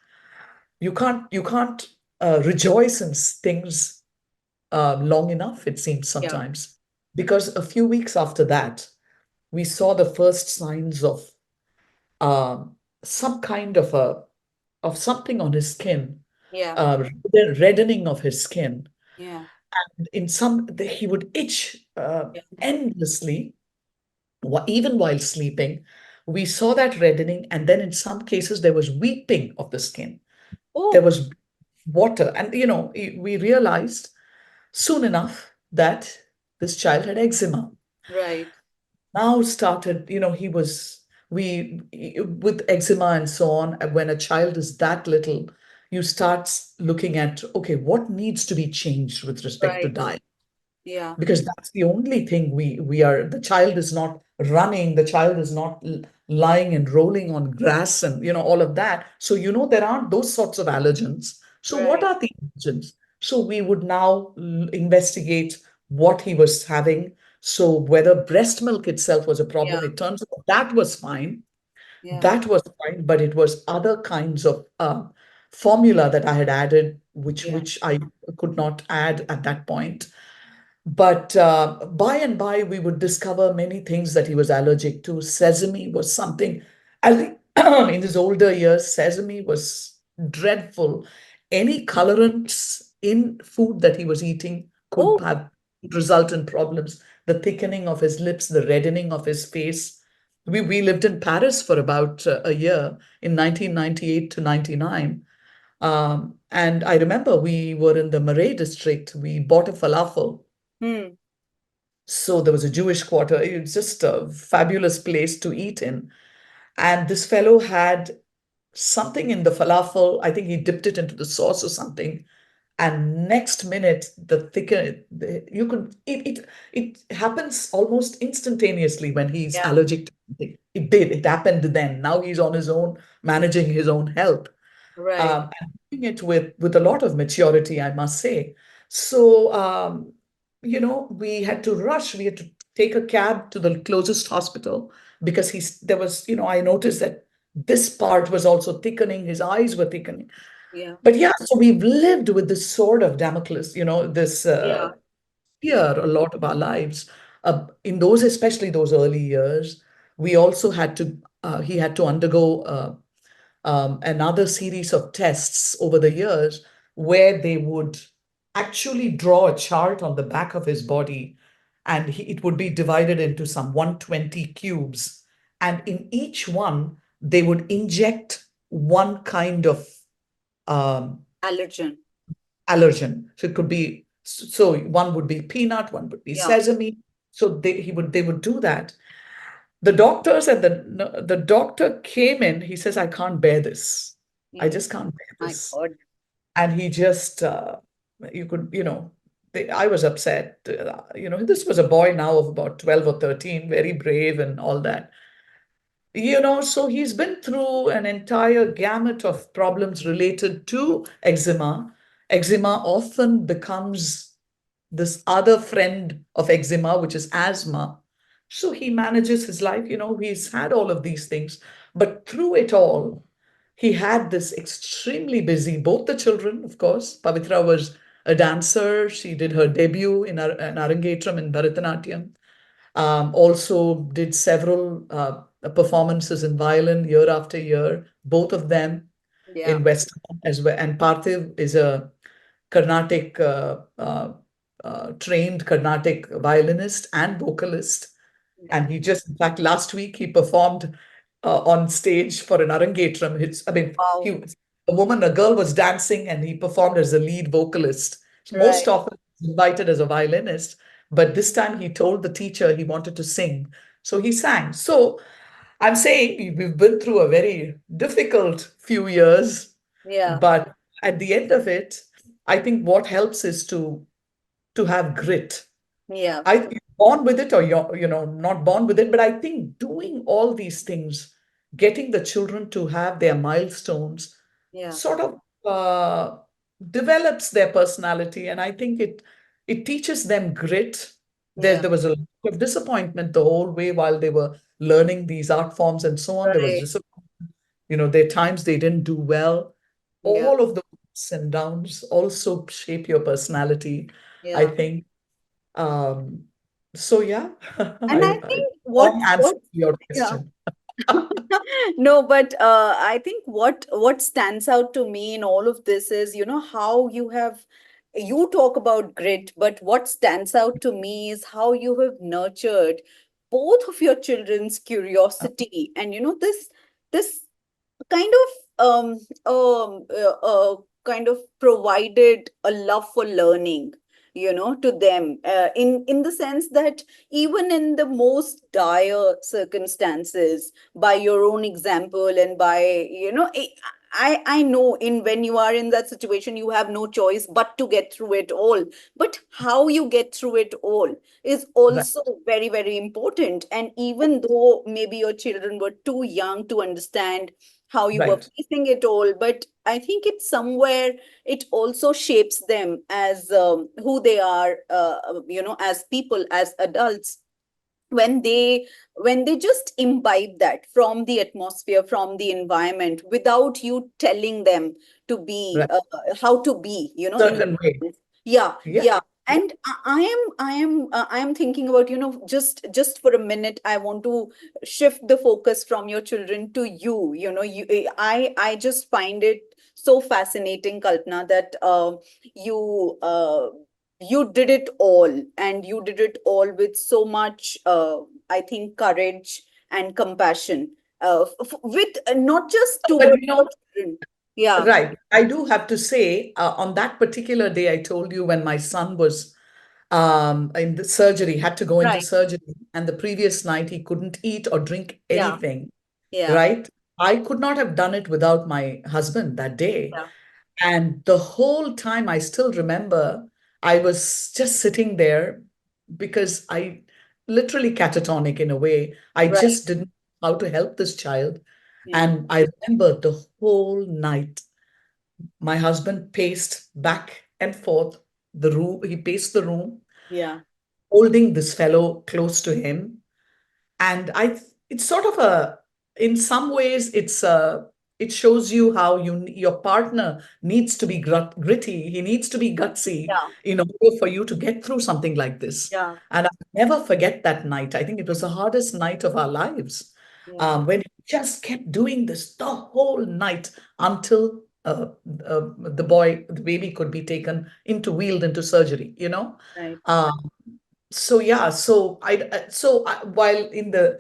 Speaker 1: you can't rejoice in things long enough, it seems
Speaker 2: Yeah.
Speaker 1: sometimes. Because a few weeks after that, we saw the first signs of um, some kind of something on his skin,
Speaker 2: Yeah.
Speaker 1: reddening of his skin.
Speaker 2: Yeah.
Speaker 1: He would itch
Speaker 2: Yeah.
Speaker 1: endlessly, even while sleeping. We saw that reddening, and then in some cases there was weeping of the skin. There
Speaker 2: Oh,
Speaker 1: was water, and we realized soon enough that this child had eczema.
Speaker 2: right.
Speaker 1: Now started, he was, with eczema and so on, when a child is that little, you start looking at, okay, what needs to be changed with respect to
Speaker 2: Right.
Speaker 1: diet?
Speaker 2: Yeah.
Speaker 1: Because that's the only thing the child is not running, the child is not lying and rolling on grass and, all of that. So, there aren't those sorts of allergens. So, what
Speaker 2: Right.
Speaker 1: are the agents? So, we would now investigate what he was having. So, whether breast milk itself was a
Speaker 2: Yeah.
Speaker 1: problem, it turns out that was fine.
Speaker 2: Yeah.
Speaker 1: That was fine, but it was other kinds of formula that I had added,
Speaker 2: Yeah.
Speaker 1: which I could not add at that point. But by and by, we would discover many things that he was allergic to. Sesame was something, I think in his older years, sesame was dreadful. Any colorants in food that he was eating could
Speaker 2: Oh.
Speaker 1: have result in problems. The thickening of his lips, the reddening of his face. We lived in Paris for about a year in 1998 to 99. And I remember we were in the Marais district. We bought a falafel,
Speaker 2: Hmm.
Speaker 1: so there was a Jewish quarter. It's just a fabulous place to eat in. And this fellow had something in the falafel. I think he dipped it into the sauce or something. And next minute, you could it happens almost instantaneously when he's
Speaker 2: Yeah.
Speaker 1: allergic to something. It happened then. Now he's on his own, managing his own health,
Speaker 2: Right.
Speaker 1: and doing it with a lot of maturity, I must say. So, we had to rush. We had to take a cab to the closest hospital because there was, I noticed that this part was also thickening. His eyes were thickening.
Speaker 2: Yeah.
Speaker 1: But yeah, so we've lived with this sword of Damocles, this
Speaker 2: Yeah.
Speaker 1: fear a lot of our lives. In those, especially those early years, we also he had to undergo another series of tests over the years where they would actually draw a chart on the back of his body, and it would be divided into some 120 cubes. And in each one, they would inject one kind of um,
Speaker 2: Allergen.
Speaker 1: allergen. So it could be, so one would be peanut, one would be
Speaker 2: Yeah.
Speaker 1: sesame. So they would do that. The doctors and the doctor came in. He says, "I can't bear this. I
Speaker 2: Yeah.
Speaker 1: just can't bear
Speaker 2: My
Speaker 1: this."
Speaker 2: God.
Speaker 1: And he just, you could, I was upset. This was a boy now of about 12 or 13, very brave and all that. So he's been through an entire gamut of problems related to eczema. Eczema often becomes this other friend of eczema, which is asthma. So he manages his life. He's had all of these things. But through it all, he had this extremely busy, both the children, of course. Pavitra was a dancer. She did her debut in an Arangetram in Bharatanatyam. Also did several performances in violin year after year, both of them
Speaker 2: Yeah.
Speaker 1: in Western as well. And Parthiv is a Carnatic, trained Carnatic violinist and vocalist.
Speaker 2: Yeah.
Speaker 1: And in fact, last week he performed on stage for an Arangetram.
Speaker 2: Wow.
Speaker 1: A girl was dancing and he performed as a lead vocalist. Most
Speaker 2: Right.
Speaker 1: often he's invited as a violinist, but this time he told the teacher he wanted to sing. So he sang. So I'm saying we've been through a very difficult few years,
Speaker 2: Yeah.
Speaker 1: but at the end of it, I think what helps is to have grit.
Speaker 2: Yeah.
Speaker 1: You're born with it or you're, not born with it, but I think doing all these things, getting the children to have their milestones,
Speaker 2: Yeah.
Speaker 1: sort of develops their personality, and I think it teaches them grit. There,
Speaker 2: Yeah.
Speaker 1: there was a lot of disappointment the whole way while they were learning these art forms and so on. There was
Speaker 2: Right.
Speaker 1: disappointment. There are times they didn't do well.
Speaker 2: Yeah.
Speaker 1: All of the ups and downs also shape your personality, I
Speaker 2: Yeah.
Speaker 1: think. Um, so yeah,
Speaker 2: And I
Speaker 1: I
Speaker 2: think
Speaker 1: long answer
Speaker 2: what
Speaker 1: to your
Speaker 2: yeah.
Speaker 1: question.
Speaker 2: No, but I think what stands out to me in all of this is, how you talk about grit, but what stands out to me is how you have nurtured both of your children's curiosity and this kind of kind of provided a love for learning, to them, in the sense that even in the most dire circumstances, by your own example, and by, I know, in when you are in that situation, you have no choice but to get through it all. But how you get through it all is
Speaker 1: Right.
Speaker 2: also very, very important. And even though maybe your children were too young to understand how you were
Speaker 1: Right.
Speaker 2: facing it all, but I think it's somewhere it also shapes them as who they are, as people, as adults, when they just imbibe that from the atmosphere, from the environment, without you telling them to be
Speaker 1: Right.
Speaker 2: how to be, in
Speaker 1: Certain way.
Speaker 2: yeah,
Speaker 1: Yeah.
Speaker 2: yeah.
Speaker 1: Yeah.
Speaker 2: And I am thinking about, just for a minute, I want to shift the focus from your children to you. I just find it so fascinating, Kalpana, that you you did it all, and you did it all with so much, I think, courage and compassion, with not just
Speaker 1: But
Speaker 2: towards your children. Yeah.
Speaker 1: right. I do have to say, on that particular day, I told you when my son was in the surgery, had to go into
Speaker 2: Right.
Speaker 1: surgery, and the previous night he couldn't eat or drink
Speaker 2: Yeah.
Speaker 1: anything,
Speaker 2: Yeah.
Speaker 1: right? I could not have done it without my husband that day.
Speaker 2: Yeah.
Speaker 1: And the whole time, I still remember I was just sitting there because I literally catatonic in a way. I
Speaker 2: Right.
Speaker 1: just didn't know how to help this child.
Speaker 2: Yeah.
Speaker 1: And I remember the whole night, my husband paced back and forth the room. He paced the room,
Speaker 2: Yeah.
Speaker 1: holding this fellow close to him. And it's sort of a, in some ways, it shows you how your partner needs to be gritty. He needs to be gutsy
Speaker 2: Yeah.
Speaker 1: in order for you to get through something like this.
Speaker 2: Yeah.
Speaker 1: And I'll never forget that night. I think it was the hardest night of our lives,
Speaker 2: Yeah.
Speaker 1: when he just kept doing this the whole night until the baby could be taken wheeled into surgery, you know?
Speaker 2: Right.
Speaker 1: Um, so yeah, while in the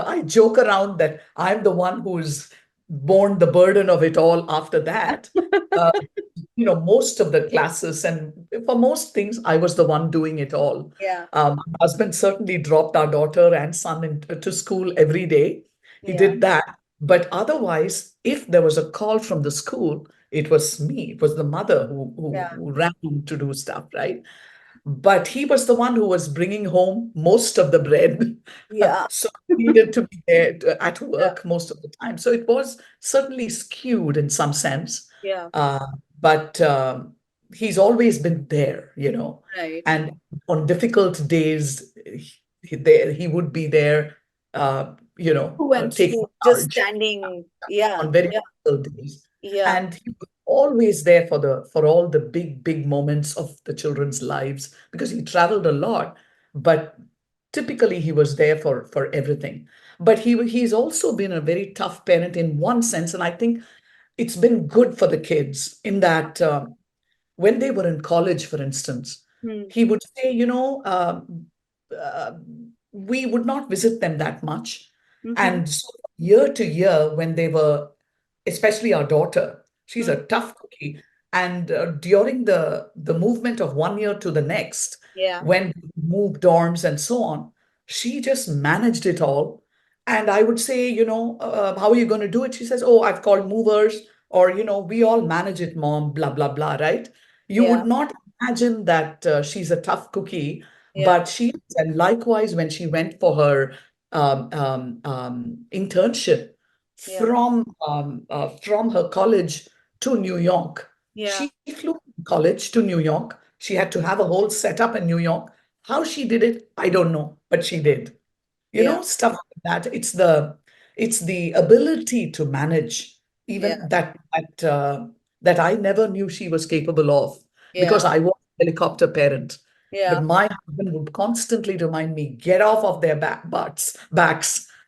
Speaker 1: I joke around that I'm the one who's borne the burden of it all after that. Uh, most of the classes and for most things, I was the one doing it all.
Speaker 2: Yeah.
Speaker 1: My husband certainly dropped our daughter and son to school every day. He
Speaker 2: Yeah.
Speaker 1: did that. But otherwise, if there was a call from the school, it was me. It was the mother
Speaker 2: Yeah.
Speaker 1: who ran to do stuff, right? But he was the one who was bringing home most of the bread.
Speaker 2: Yeah.
Speaker 1: So he needed to be there at
Speaker 2: Yeah.
Speaker 1: work most of the time. So it was certainly skewed in some sense.
Speaker 2: Yeah.
Speaker 1: Uh, but he's always been there,
Speaker 2: Right.
Speaker 1: and on difficult days, he would be there,
Speaker 2: Through and
Speaker 1: taking
Speaker 2: through, just
Speaker 1: charge
Speaker 2: standing. Yeah.
Speaker 1: on very
Speaker 2: Yeah.
Speaker 1: difficult days.
Speaker 2: Yeah.
Speaker 1: And he was always there for all the big moments of the children's lives because he traveled a lot, but typically he was there for everything. But he's also been a very tough parent in one sense, and I think it's been good for the kids in that when they were in college, for instance,
Speaker 2: Hmm.
Speaker 1: he would say, uh, we would not visit them that much.
Speaker 2: Mm-hmm.
Speaker 1: And so year to year, when they were, especially our daughter, she's
Speaker 2: Hmm.
Speaker 1: a tough cookie. And during the movement of one year to the next,
Speaker 2: Yeah.
Speaker 1: when we moved dorms and so on, she just managed it all. And I would say, how are you going to do it? She says, oh, I've called movers, or, we all manage it, mom, blah, blah, blah, right? You
Speaker 2: Yeah.
Speaker 1: would not imagine that she's a tough cookie,
Speaker 2: Yeah.
Speaker 1: but she is. And likewise, when she went for her internship
Speaker 2: Yeah.
Speaker 1: from her college to New York,
Speaker 2: Yeah.
Speaker 1: she flew from college to New York. She had to have a whole setup in New York. How she did it, I don't know, but she did.
Speaker 2: Yeah.
Speaker 1: Stuff like that. It's the ability to manage
Speaker 2: Yeah.
Speaker 1: even that I never knew she was capable of because
Speaker 2: Yeah.
Speaker 1: I was a helicopter parent. But
Speaker 2: Yeah.
Speaker 1: my husband would constantly remind me, get off of their backs,
Speaker 2: Yeah.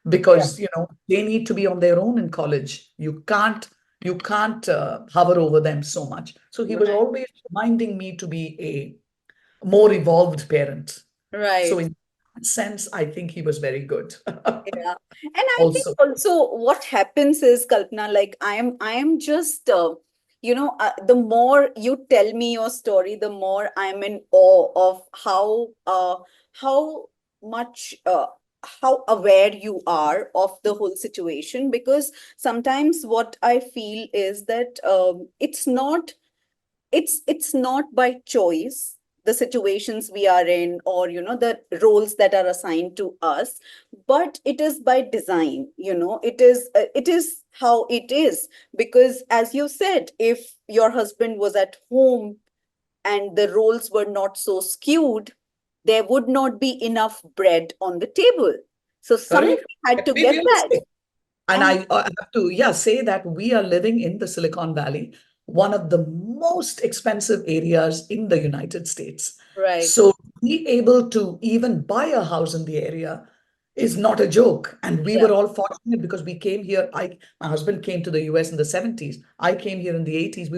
Speaker 1: because they need to be on their own in college. You can't hover over them so much. So he was
Speaker 2: Right.
Speaker 1: always reminding me to be a more evolved parent. So
Speaker 2: Right.
Speaker 1: in that sense, I think he was very good.
Speaker 2: Yeah. And I think
Speaker 1: Also,
Speaker 2: also what happens is, Kalpana, like I am just, the more you tell me your story, the more I'm in awe of how much, how aware you are of the whole situation. Because sometimes what I feel is that it's not by choice, the situations we are in, or the roles that are assigned to us, but it is by design. It is how it is, because as you said, if your husband was at home and the roles were not so skewed, there would not be enough bread on the table. So
Speaker 1: Very
Speaker 2: somebody
Speaker 1: true.
Speaker 2: had
Speaker 1: Let's
Speaker 2: to
Speaker 1: be
Speaker 2: get that.
Speaker 1: realistic. And
Speaker 2: And
Speaker 1: I have to, yeah, say that we are living in the Silicon Valley, one of the most expensive areas in the United States.
Speaker 2: right.
Speaker 1: So be able to even buy a house in the area is not a joke. And we
Speaker 2: Yeah,
Speaker 1: were all fortunate because we came here. My husband came to the US in the 70s. I came here in the 80s.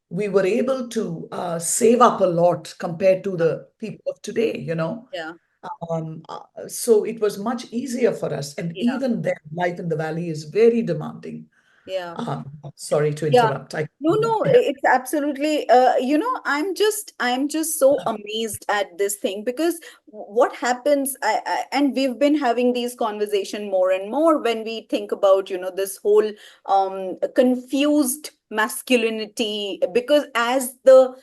Speaker 1: We were able to save up a lot compared to the people of today.
Speaker 2: yeah,
Speaker 1: So it was much easier for us. And
Speaker 2: yeah,
Speaker 1: even then, life in the valley is very demanding.
Speaker 2: yeah.
Speaker 1: Sorry to
Speaker 2: Yeah.
Speaker 1: interrupt.
Speaker 2: No, no,
Speaker 1: Yeah,
Speaker 2: it's absolutely, I'm just so amazed at this thing, because what happens, and we've been having these conversation more and more when we think about, this whole confused masculinity, because as the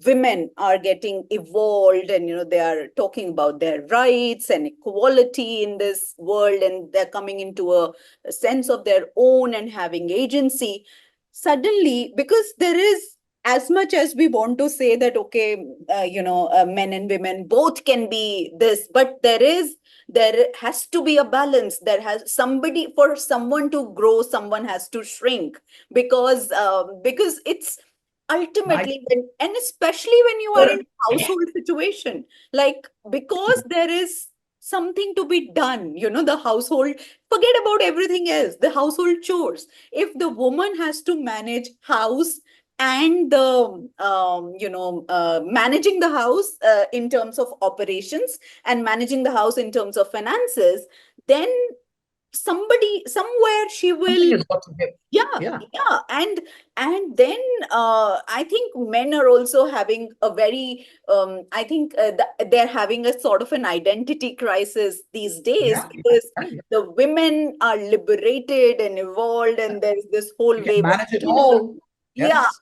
Speaker 2: women are getting evolved, and they are talking about their rights and equality in this world, and they're coming into a sense of their own and having agency, suddenly, because there is, as much as we want to say that, okay, men and women both can be this, but there has to be a balance. There has somebody, for someone to grow, someone has to shrink, because it's
Speaker 1: my
Speaker 2: ultimately, and especially when you are in a household situation, like, because there is something to be done, the household, forget about everything else, the household chores. If the woman has to manage house and the managing the house in terms of operations, and managing the house in terms of finances, then somebody somewhere she
Speaker 1: something
Speaker 2: will.
Speaker 1: has got to give.
Speaker 2: Yeah,
Speaker 1: Yeah,
Speaker 2: yeah. And then I think men are also having a very I think they're having a sort of an identity crisis these days,
Speaker 1: yeah, yeah,
Speaker 2: because
Speaker 1: yeah, yeah.
Speaker 2: the women are liberated and evolved, and there's this whole
Speaker 1: You can
Speaker 2: wave of
Speaker 1: manage it
Speaker 2: feminism.
Speaker 1: all.
Speaker 2: Yeah,
Speaker 1: Yes.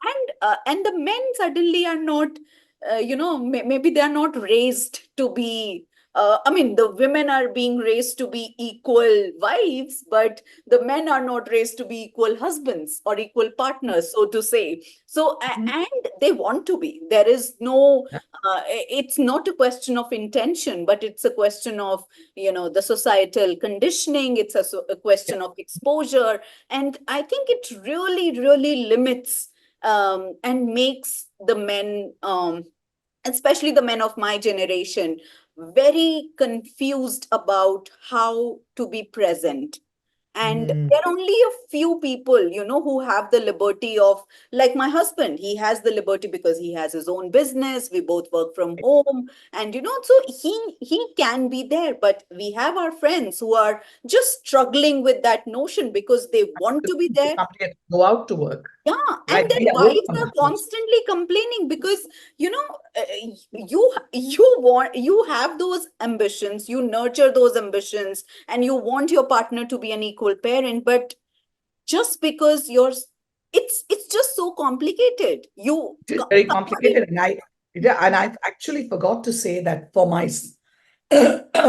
Speaker 2: and the men suddenly are not, maybe they are not raised to be. I mean, the women are being raised to be equal wives, but the men are not raised to be equal husbands or equal partners, so to say. So,
Speaker 1: Mhm.
Speaker 2: and they want to be. There is no,
Speaker 1: Yeah.
Speaker 2: it's not a question of intention, but it's a question of, the societal conditioning. It's a
Speaker 1: Yeah.
Speaker 2: question of exposure. And I think it really, really limits and makes the men, especially the men of my generation, very confused about how to be present. And
Speaker 1: Mm.
Speaker 2: there are only a few people, who have the liberty of, like my husband, he has the liberty because he has his own business. We both work from home, and so he can be there. But we have our friends who are just struggling with that notion, because they want to be there.
Speaker 1: Somebody has to go out to work.
Speaker 2: Yeah,
Speaker 1: Like
Speaker 2: and their
Speaker 1: we are away
Speaker 2: wives
Speaker 1: from
Speaker 2: are
Speaker 1: the house.
Speaker 2: constantly complaining, because you have those ambitions, you nurture those ambitions, and you want your partner to be an equal parent, but just because it's just so complicated.
Speaker 1: It is very complicated. And I actually forgot to say that for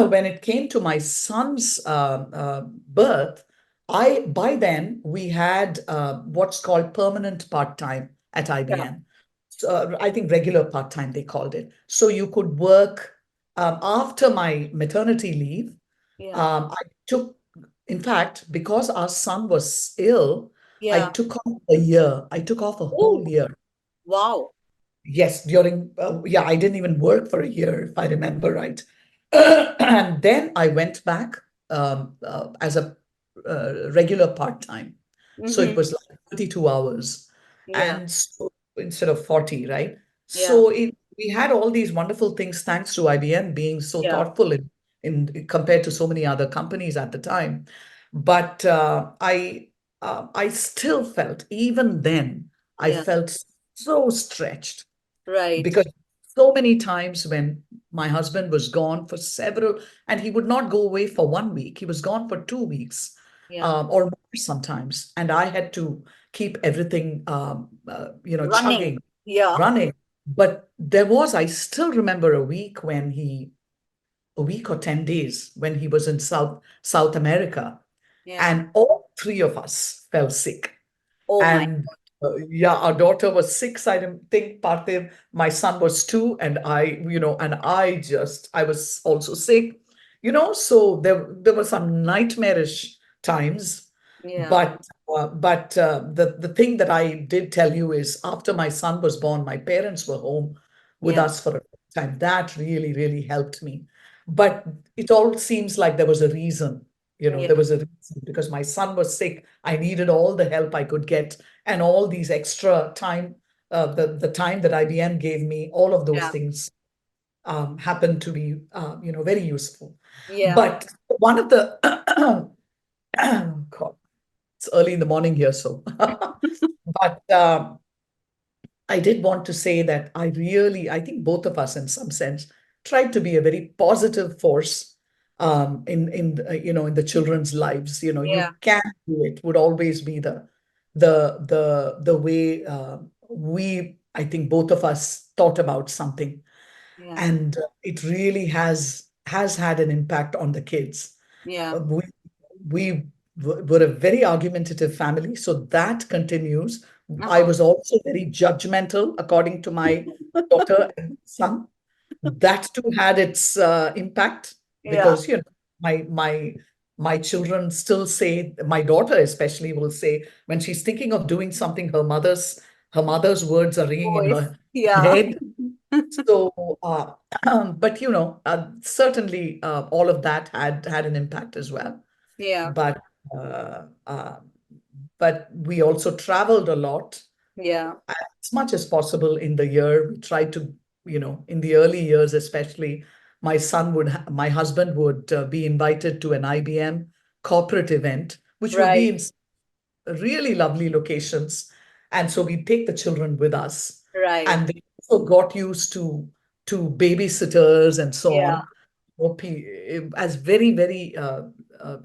Speaker 1: when it came to my son's birth, by then we had what's called permanent part-time at
Speaker 2: Yeah,
Speaker 1: IBM. So, I think regular part-time they called it. So you could work after my maternity leave.
Speaker 2: yeah,
Speaker 1: I took, in fact, because our son was ill, I
Speaker 2: yeah.
Speaker 1: took off a year. I took off a
Speaker 2: Oh,
Speaker 1: whole year.
Speaker 2: wow.
Speaker 1: Yes, yeah, I didn't even work for a year, if I remember right. And then I went back as a regular part-time. So it
Speaker 2: Mm-hmm.
Speaker 1: was like 32 hours.
Speaker 2: Yeah,
Speaker 1: And so instead of 40, right?
Speaker 2: yeah,
Speaker 1: So we had all these wonderful things thanks to IBM being so
Speaker 2: yeah,
Speaker 1: thoughtful in compared to so many other companies at the time. But I still felt, even then, I
Speaker 2: yeah.
Speaker 1: felt so stretched
Speaker 2: Right.
Speaker 1: because so many times when my husband was gone for several, and he would not go away for 1 week, he was gone for 2 weeks,
Speaker 2: Yeah.
Speaker 1: or more sometimes, and I had to keep everything
Speaker 2: Running.
Speaker 1: chugging,
Speaker 2: Yeah.
Speaker 1: running. But there was, I still remember a week or 10 days when he was in South America,
Speaker 2: Yeah.
Speaker 1: and all three of us fell sick.
Speaker 2: Oh my.
Speaker 1: And yeah, our daughter was 6, I didn't think, Parthiv. My son was 2, and I was also sick, so there were some nightmarish times.
Speaker 2: Yeah.
Speaker 1: But the thing that I did tell you is after my son was born, my parents were home with
Speaker 2: Yeah.
Speaker 1: us for a time. That really, really helped me. But it all seems like there was a reason.
Speaker 2: Yeah.
Speaker 1: There was a reason because my son was sick. I needed all the help I could get, and all these extra time, the time that IBM gave me, all of those
Speaker 2: Yeah.
Speaker 1: things happened to be, very useful.
Speaker 2: Yeah.
Speaker 1: But one of the, God, it's early in the morning here, so, but I did want to say that I think both of us, in some sense, tried to be a very positive force in the children's lives.
Speaker 2: Yeah.
Speaker 1: You can do it. Would always be the way we. I think both of us thought about something,
Speaker 2: Yeah.
Speaker 1: and it really has had an impact on the kids.
Speaker 2: Yeah.
Speaker 1: We were a very argumentative family, so that continues. I
Speaker 2: Uh-huh.
Speaker 1: was also very judgmental, according to my daughter and son. That too had its impact
Speaker 2: Yeah.
Speaker 1: because my children still say, my daughter especially will say when she's thinking of doing something, her mother's words are ringing in
Speaker 2: Voice.
Speaker 1: her
Speaker 2: Yeah.
Speaker 1: head. So, but certainly all of that had an impact as well.
Speaker 2: Yeah.
Speaker 1: But uh, uh, but we also traveled a lot
Speaker 2: Yeah.
Speaker 1: as much as possible in the year. We tried to, in the early years, especially, my husband would be invited to an IBM corporate event, which would be
Speaker 2: Right.
Speaker 1: in really lovely locations. And so we take the children with us.
Speaker 2: Right.
Speaker 1: And they also got used to babysitters and so
Speaker 2: Yeah.
Speaker 1: on. As very, very,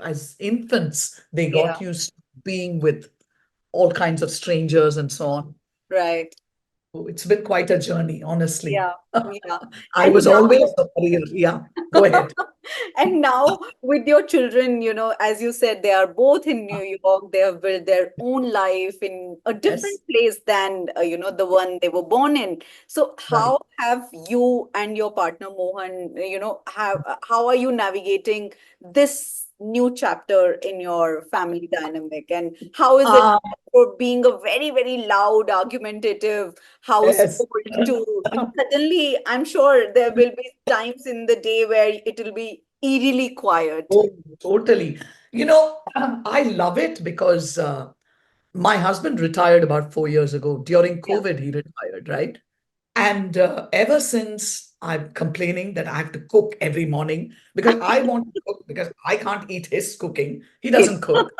Speaker 1: as infants, they
Speaker 2: Yeah.
Speaker 1: got used to being with all kinds of strangers and so on.
Speaker 2: Right.
Speaker 1: So it's been quite a journey, honestly.
Speaker 2: Yeah. Yeah.
Speaker 1: I
Speaker 2: And
Speaker 1: was
Speaker 2: now,
Speaker 1: always the warrior. Yeah, go ahead.
Speaker 2: and now with your children, as you said, they are both in New York. They have built their own life in a different
Speaker 1: Yes,
Speaker 2: place than, the one they were born in. So
Speaker 1: right.
Speaker 2: how have you and your partner Mohan, how are you navigating this new chapter in your family dynamic? And how is it
Speaker 1: Um,
Speaker 2: for being a very, very loud, argumentative
Speaker 1: yes.
Speaker 2: household to suddenly, I'm sure there will be times in the day where it will be eerily quiet.
Speaker 1: Oh, totally. I love it because my husband retired about 4 years ago. During
Speaker 2: Yeah.
Speaker 1: COVID, he retired, right? And ever since, I'm complaining that I have to cook every morning because I want to cook because I can't eat his cooking. He doesn't cook.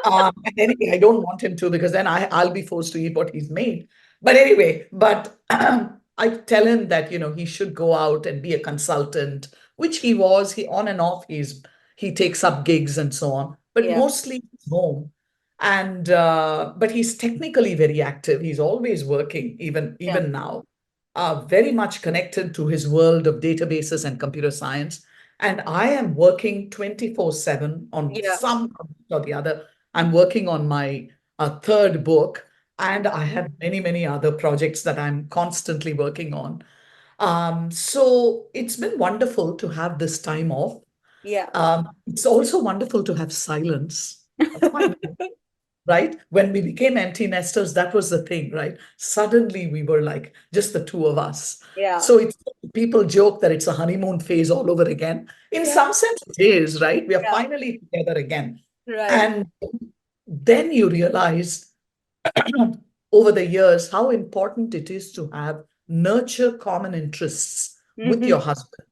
Speaker 1: And anyway, I don't want him to because then I'll be forced to eat what he's made. But anyway, I tell him that, he should go out and be a consultant, which he was. He on and off, he takes up gigs and so on, but
Speaker 2: Yeah.
Speaker 1: mostly he's home. And but he's technically very active. He's always working, even
Speaker 2: Yeah.
Speaker 1: even now, very much connected to his world of databases and computer science. And I am working 24/7 on
Speaker 2: Yeah.
Speaker 1: some project or the other. I'm working on my third book, and I have many, many other projects that I'm constantly working on. So it's been wonderful to have this time off.
Speaker 2: Yeah.
Speaker 1: It's also wonderful to have silence. Right? When we became empty nesters, that was the thing, right? Suddenly we were like just the two of us.
Speaker 2: Yeah.
Speaker 1: So people joke that it's a honeymoon phase all over again. In
Speaker 2: Yeah.
Speaker 1: some sense, it is, right? We are
Speaker 2: Yeah.
Speaker 1: finally together again.
Speaker 2: Right.
Speaker 1: And then you realize over the years how important it is to have nurture common interests with
Speaker 2: Hmm.
Speaker 1: your husband,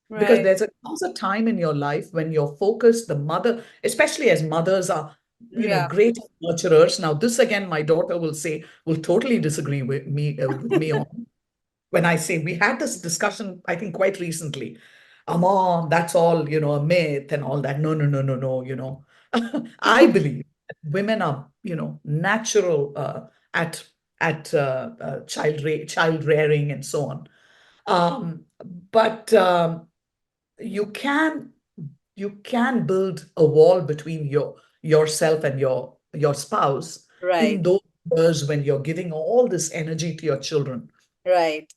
Speaker 1: because
Speaker 2: Right.
Speaker 1: comes a time in your life when you're focused, the mother, especially as mothers are,
Speaker 2: Yeah.
Speaker 1: great nurturers. Now this again, my daughter will totally disagree with me on when I say, we had this discussion, I think quite recently. Mom, that's all, a myth and all that. No, no, no, no, no, I believe that women are, natural at at child rearing and so on. But you can you can build a wall between yourself and your spouse
Speaker 2: Right.
Speaker 1: in those years when you're giving all this energy to your children.
Speaker 2: Right.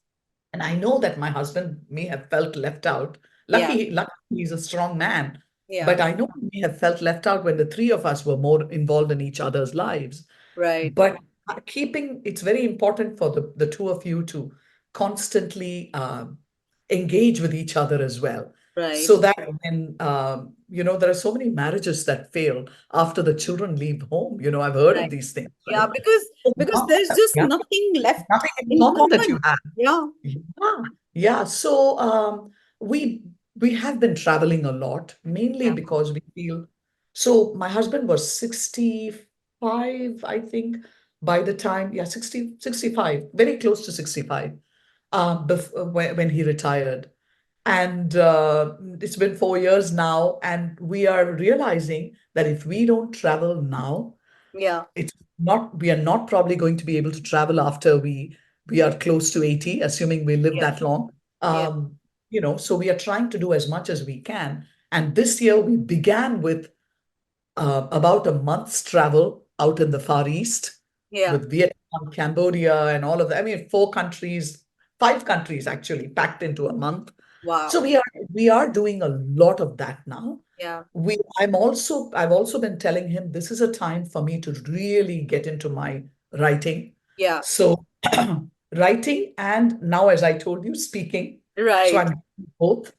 Speaker 1: And I know that my husband may have felt left out.
Speaker 2: Yeah.
Speaker 1: Lucky he's a strong man.
Speaker 2: Yeah.
Speaker 1: But I know he may have felt left out when the three of us were more involved in each other's lives.
Speaker 2: Right.
Speaker 1: But it's very important for the two of you to constantly engage with each other as well.
Speaker 2: Right.
Speaker 1: So that when, there are so many marriages that fail after the children leave home. I've heard of
Speaker 2: Right.
Speaker 1: these things,
Speaker 2: Yeah,
Speaker 1: right?
Speaker 2: because there's just
Speaker 1: Yeah,
Speaker 2: nothing left
Speaker 1: nothing in
Speaker 2: in
Speaker 1: common that you
Speaker 2: common.
Speaker 1: have.
Speaker 2: Yeah.
Speaker 1: Yeah, yeah. So we we have been traveling a lot, mainly
Speaker 2: Yeah.
Speaker 1: because we feel. So my husband was 65, I think, by the time, yeah, 65, very close to 65, when he retired. And it's been 4 years now, and we are realizing that if we don't travel now,
Speaker 2: Yeah.
Speaker 1: it's not we are not probably going to be able to travel after we are close to 80, assuming we live
Speaker 2: Yeah.
Speaker 1: that long.
Speaker 2: Yeah.
Speaker 1: So we are trying to do as much as we can, and this year we began with about a month's travel out in the Far East
Speaker 2: Yeah.
Speaker 1: with Vietnam, Cambodia, and all of that. I mean, 4 countries, 5 countries actually packed into a month. So
Speaker 2: Wow.
Speaker 1: we are doing a lot of that now.
Speaker 2: Yeah.
Speaker 1: I've also been telling him this is a time for me to really get into my writing.
Speaker 2: Yeah.
Speaker 1: So writing, and now, as I told you, speaking. So I'm
Speaker 2: Right.
Speaker 1: doing both.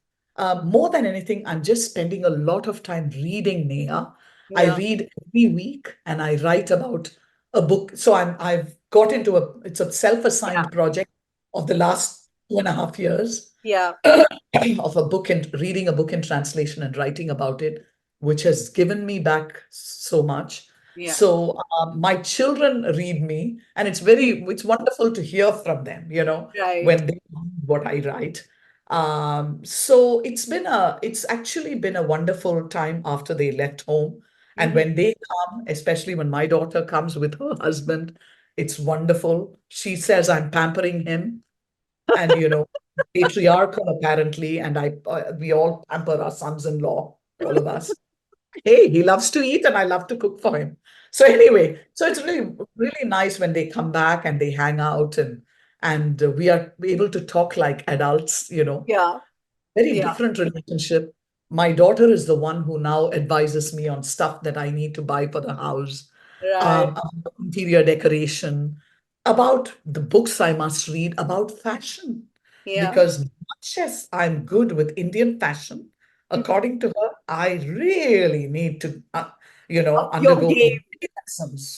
Speaker 1: More than anything, I'm just spending a lot of time reading, Neha. I
Speaker 2: Yeah.
Speaker 1: read every week and I write about a book. So I've got into it's a
Speaker 2: Yeah.
Speaker 1: self-assigned project of the last 2.5 years
Speaker 2: Yeah.
Speaker 1: of reading a book in translation and writing about it, which has given me back so much.
Speaker 2: Yeah.
Speaker 1: So my children read me, and it's wonderful to hear from them,
Speaker 2: Right.
Speaker 1: when they read what I write. So it's actually been a wonderful time after they left home. And
Speaker 2: Hmm.
Speaker 1: when they come, especially when my daughter comes with her husband, it's wonderful. She says I'm pampering him, and patriarchal apparently, and we all pamper our sons-in-law, all of us. Hey, he loves to eat and I love to cook for him. So anyway, so it's really really nice when they come back and they hang out, and we are able to talk like adults.
Speaker 2: Yeah.
Speaker 1: Very
Speaker 2: Yeah.
Speaker 1: different relationship. My daughter is the one who now advises me on stuff that I need to buy for the house,
Speaker 2: Right.
Speaker 1: about interior decoration, about the books I must read, about fashion.
Speaker 2: Yeah.
Speaker 1: Because much as I'm good with Indian fashion, according to her, I really need to,
Speaker 2: Up your
Speaker 1: undergo
Speaker 2: game.
Speaker 1: lessons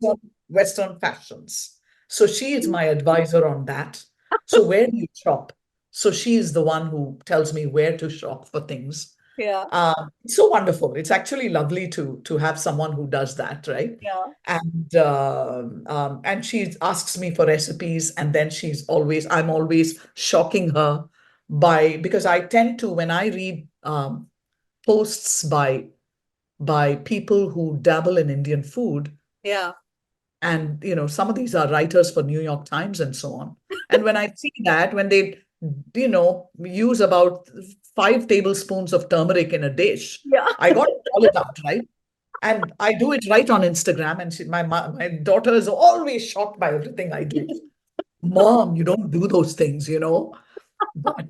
Speaker 1: on Western fashions. So she is my advisor on that. So where do you shop? So she is the one who tells me where to shop for things.
Speaker 2: Yeah.
Speaker 1: It's so wonderful. It's actually lovely to have someone who does that, right?
Speaker 2: Yeah.
Speaker 1: And she asks me for recipes, and then I'm always shocking her because I tend to, when I read posts by people who dabble in Indian food,
Speaker 2: Yeah.
Speaker 1: and some of these are writers for New York Times and so on. And when I see that, when they use about 5 tablespoons of turmeric in a dish,
Speaker 2: Yeah.
Speaker 1: I got to call it out, right? And I do it right on Instagram, and my daughter is always shocked by everything I do. Mom, you don't do those things. But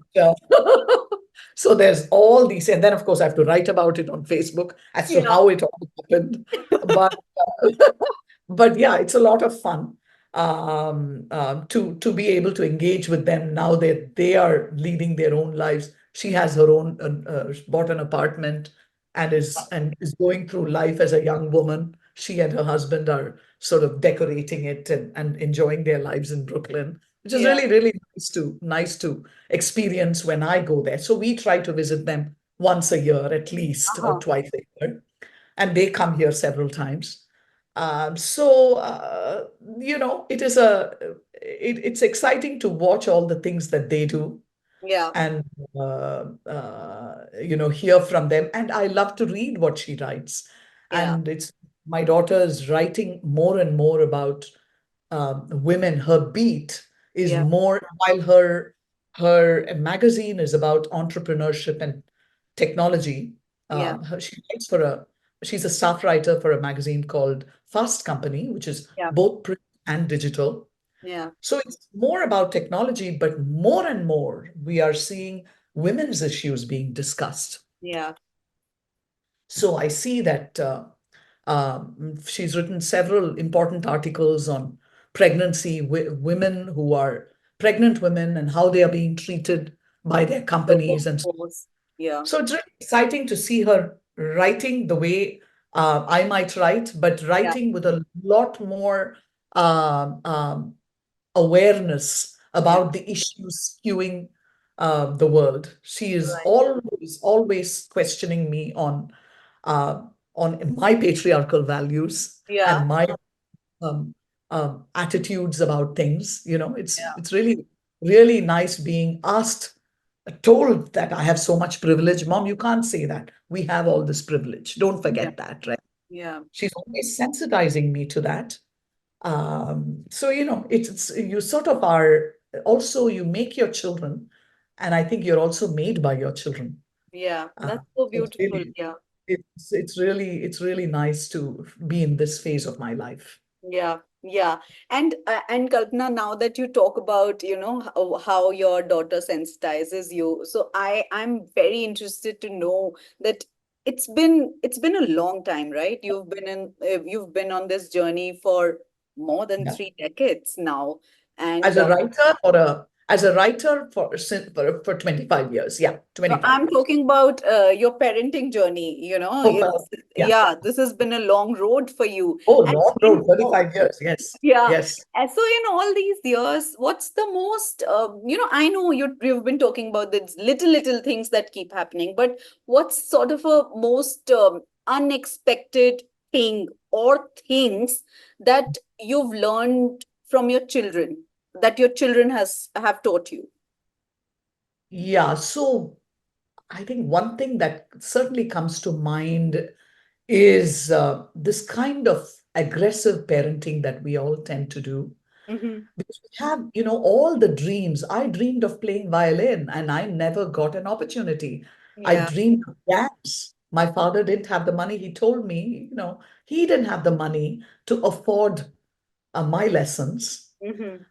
Speaker 1: so there's all these, and then of course I have to write about it on Facebook as to
Speaker 2: Yeah.
Speaker 1: how it all happened. But but yeah, it's a lot of fun, to be able to engage with them now that they are leading their own lives. She has her own bought an apartment, and is going through life as a young woman. She and her husband are sort of decorating it and enjoying their lives in Brooklyn, which is
Speaker 2: Yeah.
Speaker 1: really really nice to experience when I go there. So we try to visit them once a year at least, or
Speaker 2: Uh-huh.
Speaker 1: twice a year, and they come here several times. So it's exciting to watch all the things that they do,
Speaker 2: Yeah.
Speaker 1: and hear from them. And I love to read what she writes.
Speaker 2: Yeah.
Speaker 1: And it's my daughter is writing more and more about women, her beat is
Speaker 2: Yeah.
Speaker 1: more, while her magazine is about entrepreneurship and technology.
Speaker 2: Yeah.
Speaker 1: She writes for she's a staff writer for a magazine called Fast Company, which is
Speaker 2: Yeah.
Speaker 1: both print and digital.
Speaker 2: Yeah.
Speaker 1: So it's more about technology, but more and more we are seeing women's issues being discussed.
Speaker 2: Yeah.
Speaker 1: So I see that she's written several important articles on pregnancy, women who are pregnant women and how they are being treated by their
Speaker 2: The
Speaker 1: companies. And
Speaker 2: workforce. Yeah.
Speaker 1: so it's really exciting to see her writing the way I might write, but
Speaker 2: Yeah.
Speaker 1: writing with a lot more um, um, awareness
Speaker 2: Yeah.
Speaker 1: about the issues skewing the world. She is
Speaker 2: Right.
Speaker 1: always questioning me uh, on my patriarchal values
Speaker 2: Yeah.
Speaker 1: and my um, attitudes about things. You know,
Speaker 2: Yeah.
Speaker 1: it's really nice being asked, told that I have so much privilege. Mom, you can't say that. We have all this privilege. Don't
Speaker 2: Yeah.
Speaker 1: forget that, right?
Speaker 2: Yeah.
Speaker 1: She's always sensitizing me to that. So you know, it's you sort of are also you make your children, and I think you're also made by your children.
Speaker 2: Yeah.
Speaker 1: Uh,
Speaker 2: That's so
Speaker 1: so it's
Speaker 2: beautiful.
Speaker 1: really
Speaker 2: Yeah.
Speaker 1: it's really nice to be in this phase of my life.
Speaker 2: Yeah, yeah. And Kalpana, now that you talk about, how your daughter sensitizes you, so I'm very interested to know that it's been a long time, right? You've been on this journey for more than
Speaker 1: Yeah.
Speaker 2: 3 decades now.
Speaker 1: As
Speaker 2: And
Speaker 1: a writer for a as a writer for 25 years. Yeah,
Speaker 2: no,
Speaker 1: 25
Speaker 2: I'm
Speaker 1: years.
Speaker 2: talking about your parenting journey.
Speaker 1: Oh, well, yeah.
Speaker 2: Yeah, this has been a long road for you.
Speaker 1: Oh,
Speaker 2: And
Speaker 1: long road, 35 years. Yes.
Speaker 2: yeah.
Speaker 1: Yes.
Speaker 2: And so in all these years, what's the most, I know you've been talking about these little things that keep happening, but what's sort of a most unexpected thing or things that you've learned from your children, that your children have taught you?
Speaker 1: Yeah. So I think one thing that certainly comes to mind is this kind of aggressive parenting that we all tend to do.
Speaker 2: Mm-hmm.
Speaker 1: Because we have, you know, all the dreams. I dreamed of playing violin and I never got an opportunity. I
Speaker 2: Yeah.
Speaker 1: dreamed of dance. My father didn't have the money. He told me, you know, he didn't have the money to afford my lessons
Speaker 2: Mm-hmm.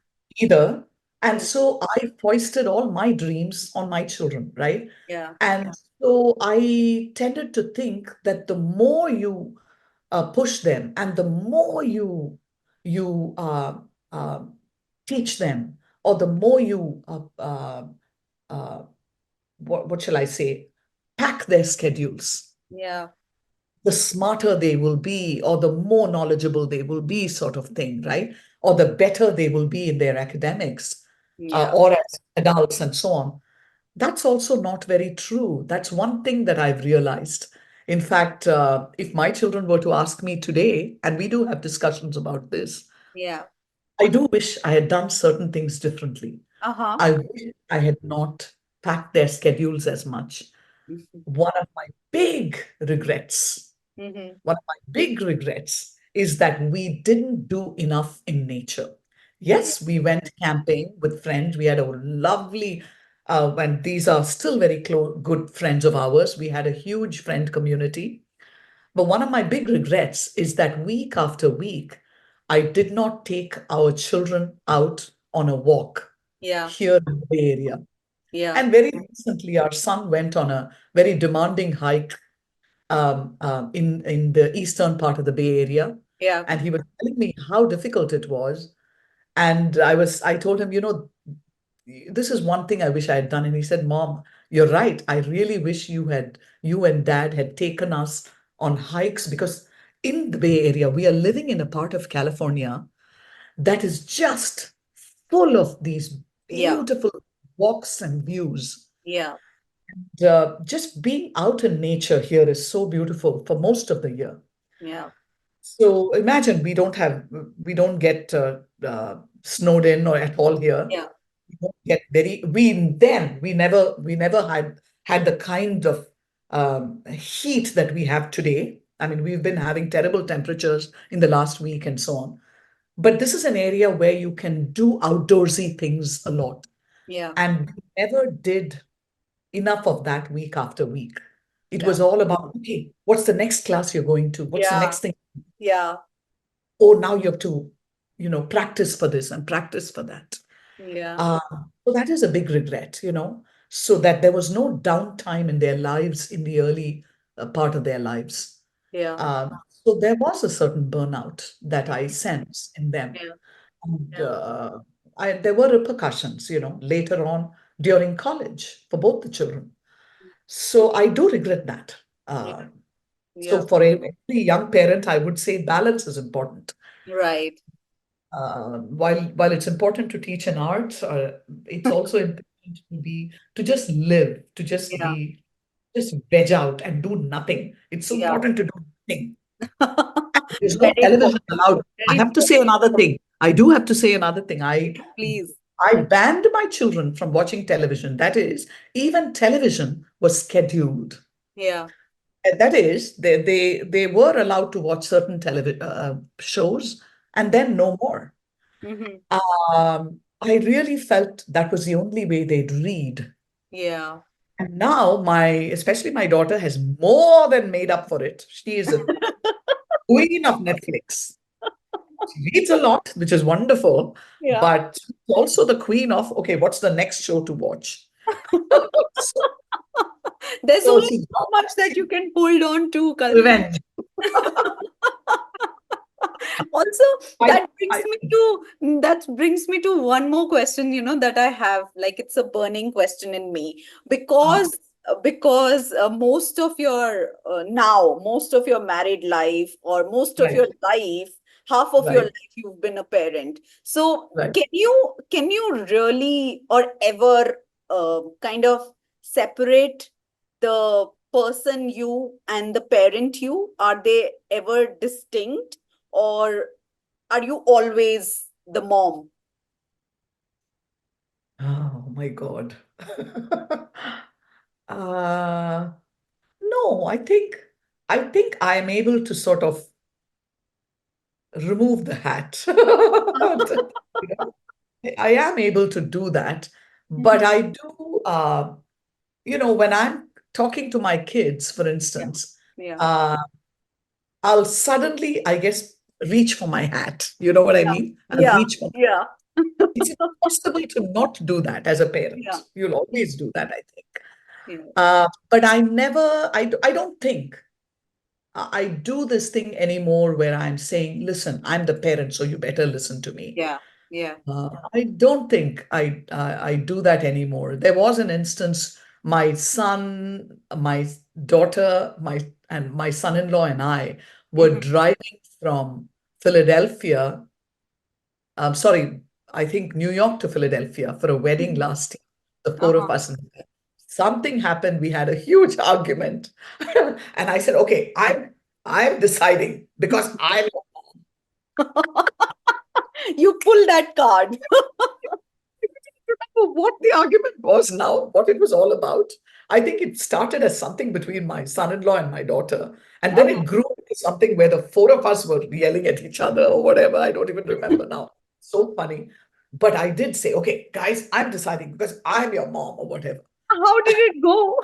Speaker 1: either. And
Speaker 2: Mm.
Speaker 1: so I foisted all my dreams on my children, right?
Speaker 2: Yeah.
Speaker 1: And so I tended to think that the more you push them and the more you uh, teach them, or the more you uh, what shall I say, pack their schedules,
Speaker 2: Yeah.
Speaker 1: the smarter they will be, or the more knowledgeable they will be, sort of thing, right? Or the better they will be in their academics,
Speaker 2: Yeah.
Speaker 1: or as adults and so on. That's also not very true. That's one thing that I've realized. In fact, if my children were to ask me today, and we do have discussions about this,
Speaker 2: Yeah.
Speaker 1: I do wish I had done certain things differently.
Speaker 2: Uh-huh.
Speaker 1: I wish I had not packed their schedules as much.
Speaker 2: Mm-hmm.
Speaker 1: One of my big regrets,
Speaker 2: Mm-hmm.
Speaker 1: one of my big regrets is that we didn't do enough in nature.
Speaker 2: Yeah.
Speaker 1: Yes, we went camping with friends. We had a lovely, and these are still very close, good friends of ours. We had a huge friend community. But one of my big regrets is that week after week, I did not take our children out on a walk
Speaker 2: Yeah.
Speaker 1: here in the Bay Area.
Speaker 2: Yeah.
Speaker 1: And very recently, our son went on a very demanding hike in the eastern part of the Bay Area,
Speaker 2: Yeah.
Speaker 1: and he was telling me how difficult it was. And I told him, you know, this is one thing I wish I had done. And he said, Mom, you're right. I really wish you and Dad had taken us on hikes, because in the Bay Area, we are living in a part of California that is just full of these
Speaker 2: Yeah.
Speaker 1: beautiful walks and views.
Speaker 2: Yeah.
Speaker 1: Just being out in nature here is so beautiful for most of the year.
Speaker 2: Yeah.
Speaker 1: So imagine we don't get snowed in or at all here.
Speaker 2: Yeah.
Speaker 1: We don't get we never had the kind of heat that we have today. I mean, we've been having terrible temperatures in the last week and so on. But this is an area where you can do outdoorsy things a lot.
Speaker 2: Yeah.
Speaker 1: And we never did enough of that week after week. It
Speaker 2: Yeah.
Speaker 1: was all about, okay, what's the next class you're going to? What's the
Speaker 2: Yeah.
Speaker 1: next thing?
Speaker 2: Yeah.
Speaker 1: Oh, now you have to, practice for this and practice for that.
Speaker 2: Yeah.
Speaker 1: Uh, so that is a big regret. So that there was no downtime in their lives in the early part of their lives.
Speaker 2: Yeah.
Speaker 1: So there was a certain burnout that I sense in them.
Speaker 2: Yeah.
Speaker 1: And there were repercussions, later on during college for both the children. So I do regret that.
Speaker 2: Yeah.
Speaker 1: So
Speaker 2: Yeah.
Speaker 1: for every young parent, I would say balance is important.
Speaker 2: Right.
Speaker 1: While it's important to teach an art, it's also important to just live, to
Speaker 2: Yeah.
Speaker 1: just veg out and do nothing. It's so
Speaker 2: Yeah.
Speaker 1: important to do nothing. There's no
Speaker 2: Very
Speaker 1: television
Speaker 2: important.
Speaker 1: allowed. I
Speaker 2: Very
Speaker 1: have to say
Speaker 2: important.
Speaker 1: another thing. I do have to say another thing.
Speaker 2: Please.
Speaker 1: I banned my children from watching television. That is, even television was scheduled.
Speaker 2: Yeah.
Speaker 1: And that is, they were allowed to watch certain television shows and then no more.
Speaker 2: Hmm.
Speaker 1: I really felt that was the only way they'd read.
Speaker 2: Yeah.
Speaker 1: And now especially my daughter has more than made up for it. She is a queen of Netflix. She reads a lot, which is wonderful,
Speaker 2: Yeah.
Speaker 1: but she's also the queen of, okay, what's the next show to watch? So,
Speaker 2: There's
Speaker 1: so
Speaker 2: only
Speaker 1: she
Speaker 2: so much that you can hold on to, Kalpana.
Speaker 1: revenge.
Speaker 2: Also,
Speaker 1: I, I,
Speaker 2: that brings me to one more question, that I have, like it's a burning question in me,
Speaker 1: uh,
Speaker 2: because most of your married life, or most of
Speaker 1: right,
Speaker 2: your life, half of your
Speaker 1: right,
Speaker 2: life you've been a parent. So
Speaker 1: right.
Speaker 2: can you really or ever kind of separate the person you and the parent you? Are they ever distinct, or are you always the mom?
Speaker 1: Oh my God. uh, no, I think I'm able to sort of remove the hat. You know, I am able to do that, but
Speaker 2: Mhm.
Speaker 1: I do, when I'm talking to my kids, for
Speaker 2: Yeah.
Speaker 1: instance,
Speaker 2: Yeah.
Speaker 1: uh, I'll suddenly, I guess, reach for my hat. You know what I
Speaker 2: Yeah.
Speaker 1: mean? I'll
Speaker 2: Yeah.
Speaker 1: reach for.
Speaker 2: Yeah.
Speaker 1: It's impossible to not do that as a
Speaker 2: Yeah.
Speaker 1: parent. You'll always do that, I think.
Speaker 2: Yeah.
Speaker 1: But I never, I don't think I do this thing anymore where I'm saying, listen, I'm the parent, so you better listen to me.
Speaker 2: Yeah. Yeah.
Speaker 1: I don't think I do that anymore. There was an instance, my son, my daughter, my son-in-law and I were
Speaker 2: Mhm.
Speaker 1: driving from Philadelphia. Sorry, I think New York to Philadelphia for a wedding
Speaker 2: Mhm.
Speaker 1: last year. The four
Speaker 2: Uh-huh.
Speaker 1: of us. Something happened. We had a huge argument, and I said, "Okay, I'm deciding because I'm."
Speaker 2: You pull that card.
Speaker 1: Remember what the argument was now, what it was all about. I think it started as something between my son-in-law and my daughter, and then
Speaker 2: Uh-huh.
Speaker 1: it grew into something where the four of us were yelling at each other or whatever. I don't even remember now. So funny. But I did say, okay, guys, I'm deciding because I'm your mom or whatever.
Speaker 2: How did it go?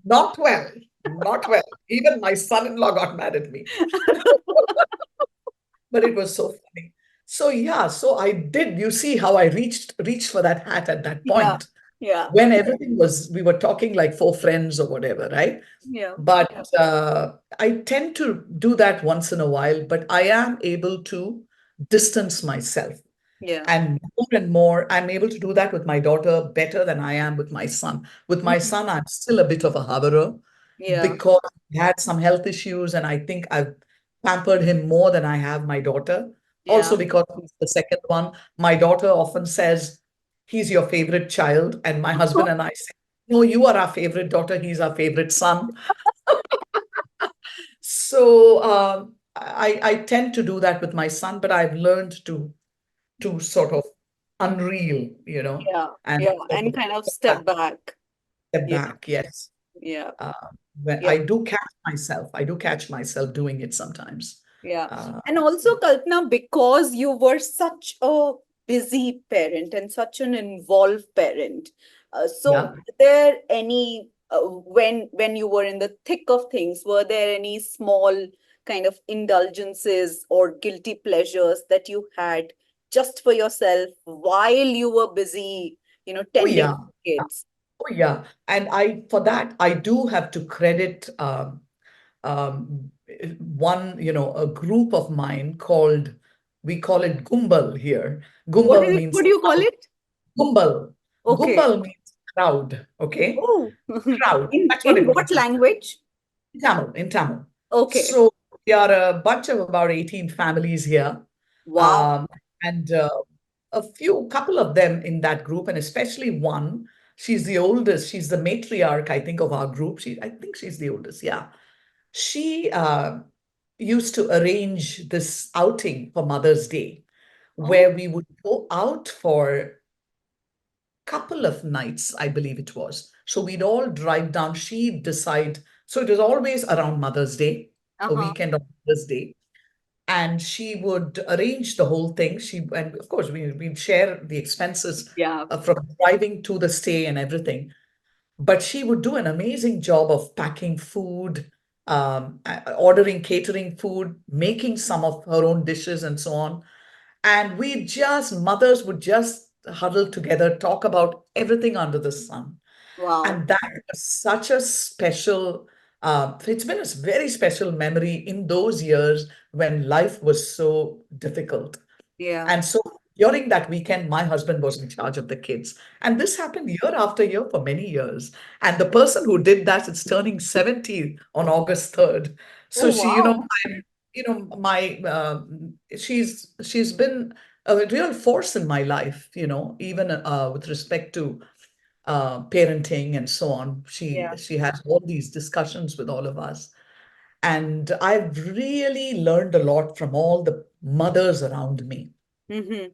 Speaker 1: Not well, not well. Even my son-in-law got mad at me. But it was so funny. So yeah, so I did. You see how I reached for that hat at that
Speaker 2: Yeah.
Speaker 1: point
Speaker 2: Yeah.
Speaker 1: when everything was, we were talking like four friends or whatever, right?
Speaker 2: Yeah.
Speaker 1: But I tend to do that once in a while, but I am able to distance myself.
Speaker 2: Yeah.
Speaker 1: And more, I'm able to do that with my daughter better than I am with my son. With my
Speaker 2: Mhm.
Speaker 1: son, I'm still a bit of a hoverer
Speaker 2: Yeah.
Speaker 1: because he had some health issues, and I think I've pampered him more than I have my daughter. Also,
Speaker 2: Yeah.
Speaker 1: because he's the second one, my daughter often says, he's your favorite child. And my husband and I say, no, you are our favorite daughter, he's our favorite son. So I tend to do that with my son, but I've learned to sort of unreel,
Speaker 2: Yeah.
Speaker 1: and
Speaker 2: Yeah.
Speaker 1: sort
Speaker 2: And
Speaker 1: of
Speaker 2: kind of step back.
Speaker 1: step
Speaker 2: Yeah.
Speaker 1: back. Yes.
Speaker 2: Yeah.
Speaker 1: Uh, when
Speaker 2: Yeah.
Speaker 1: I do catch myself doing it sometimes.
Speaker 2: Yeah.
Speaker 1: Uh,
Speaker 2: And also, Kalpana, because you were such a busy parent and such an involved parent, so
Speaker 1: yeah.
Speaker 2: were there any when you were in the thick of things, were there any small kind of indulgences or guilty pleasures that you had just for yourself while you were busy,
Speaker 1: Oh
Speaker 2: tending
Speaker 1: yeah.
Speaker 2: to kids?
Speaker 1: Oh yeah. And for that, I do have to credit um, one, a group of mine called, we call it Gumbal here. Gumbal
Speaker 2: What
Speaker 1: means
Speaker 2: do you call
Speaker 1: crowd.
Speaker 2: it?
Speaker 1: Gumbal.
Speaker 2: Okay.
Speaker 1: Gumbal means crowd. Okay.
Speaker 2: Oh,
Speaker 1: Crowd. That's what
Speaker 2: in
Speaker 1: it
Speaker 2: what
Speaker 1: means
Speaker 2: language?
Speaker 1: in Tamil. In Tamil.
Speaker 2: Okay.
Speaker 1: So we are a bunch of about 18 families here.
Speaker 2: Wow.
Speaker 1: Um, and couple of them in that group, and especially one, she's the oldest, she's the matriarch, I think, of our group. I think she's the oldest, yeah. She used to arrange this outing for Mother's Day,
Speaker 2: Oh,
Speaker 1: where we would go out for couple of nights, I believe it was. So we'd all drive down. She'd decide. So it was always around Mother's Day, a
Speaker 2: uh-huh.
Speaker 1: weekend of Mother's Day. And she would arrange the whole thing. And of course, we'd share the expenses
Speaker 2: Yeah.
Speaker 1: from driving to the stay and everything. But she would do an amazing job of packing food, ordering catering food, making some of her own dishes and so on. And mothers would just huddle together, talk about everything under the sun.
Speaker 2: Wow.
Speaker 1: And that was such a special, it's been a very special memory in those years when life was so difficult.
Speaker 2: Yeah.
Speaker 1: And so during that weekend, my husband was in charge of the kids. And this happened year after year for many years. And the person who did that is turning 70 on August 3rd.
Speaker 2: Oh,
Speaker 1: So
Speaker 2: wow.
Speaker 1: my she's been a real force in my life, even with respect to parenting and so on.
Speaker 2: Yeah.
Speaker 1: She has all these discussions with all of us. And I've really learned a lot from all the mothers around me.
Speaker 2: Mm-hmm.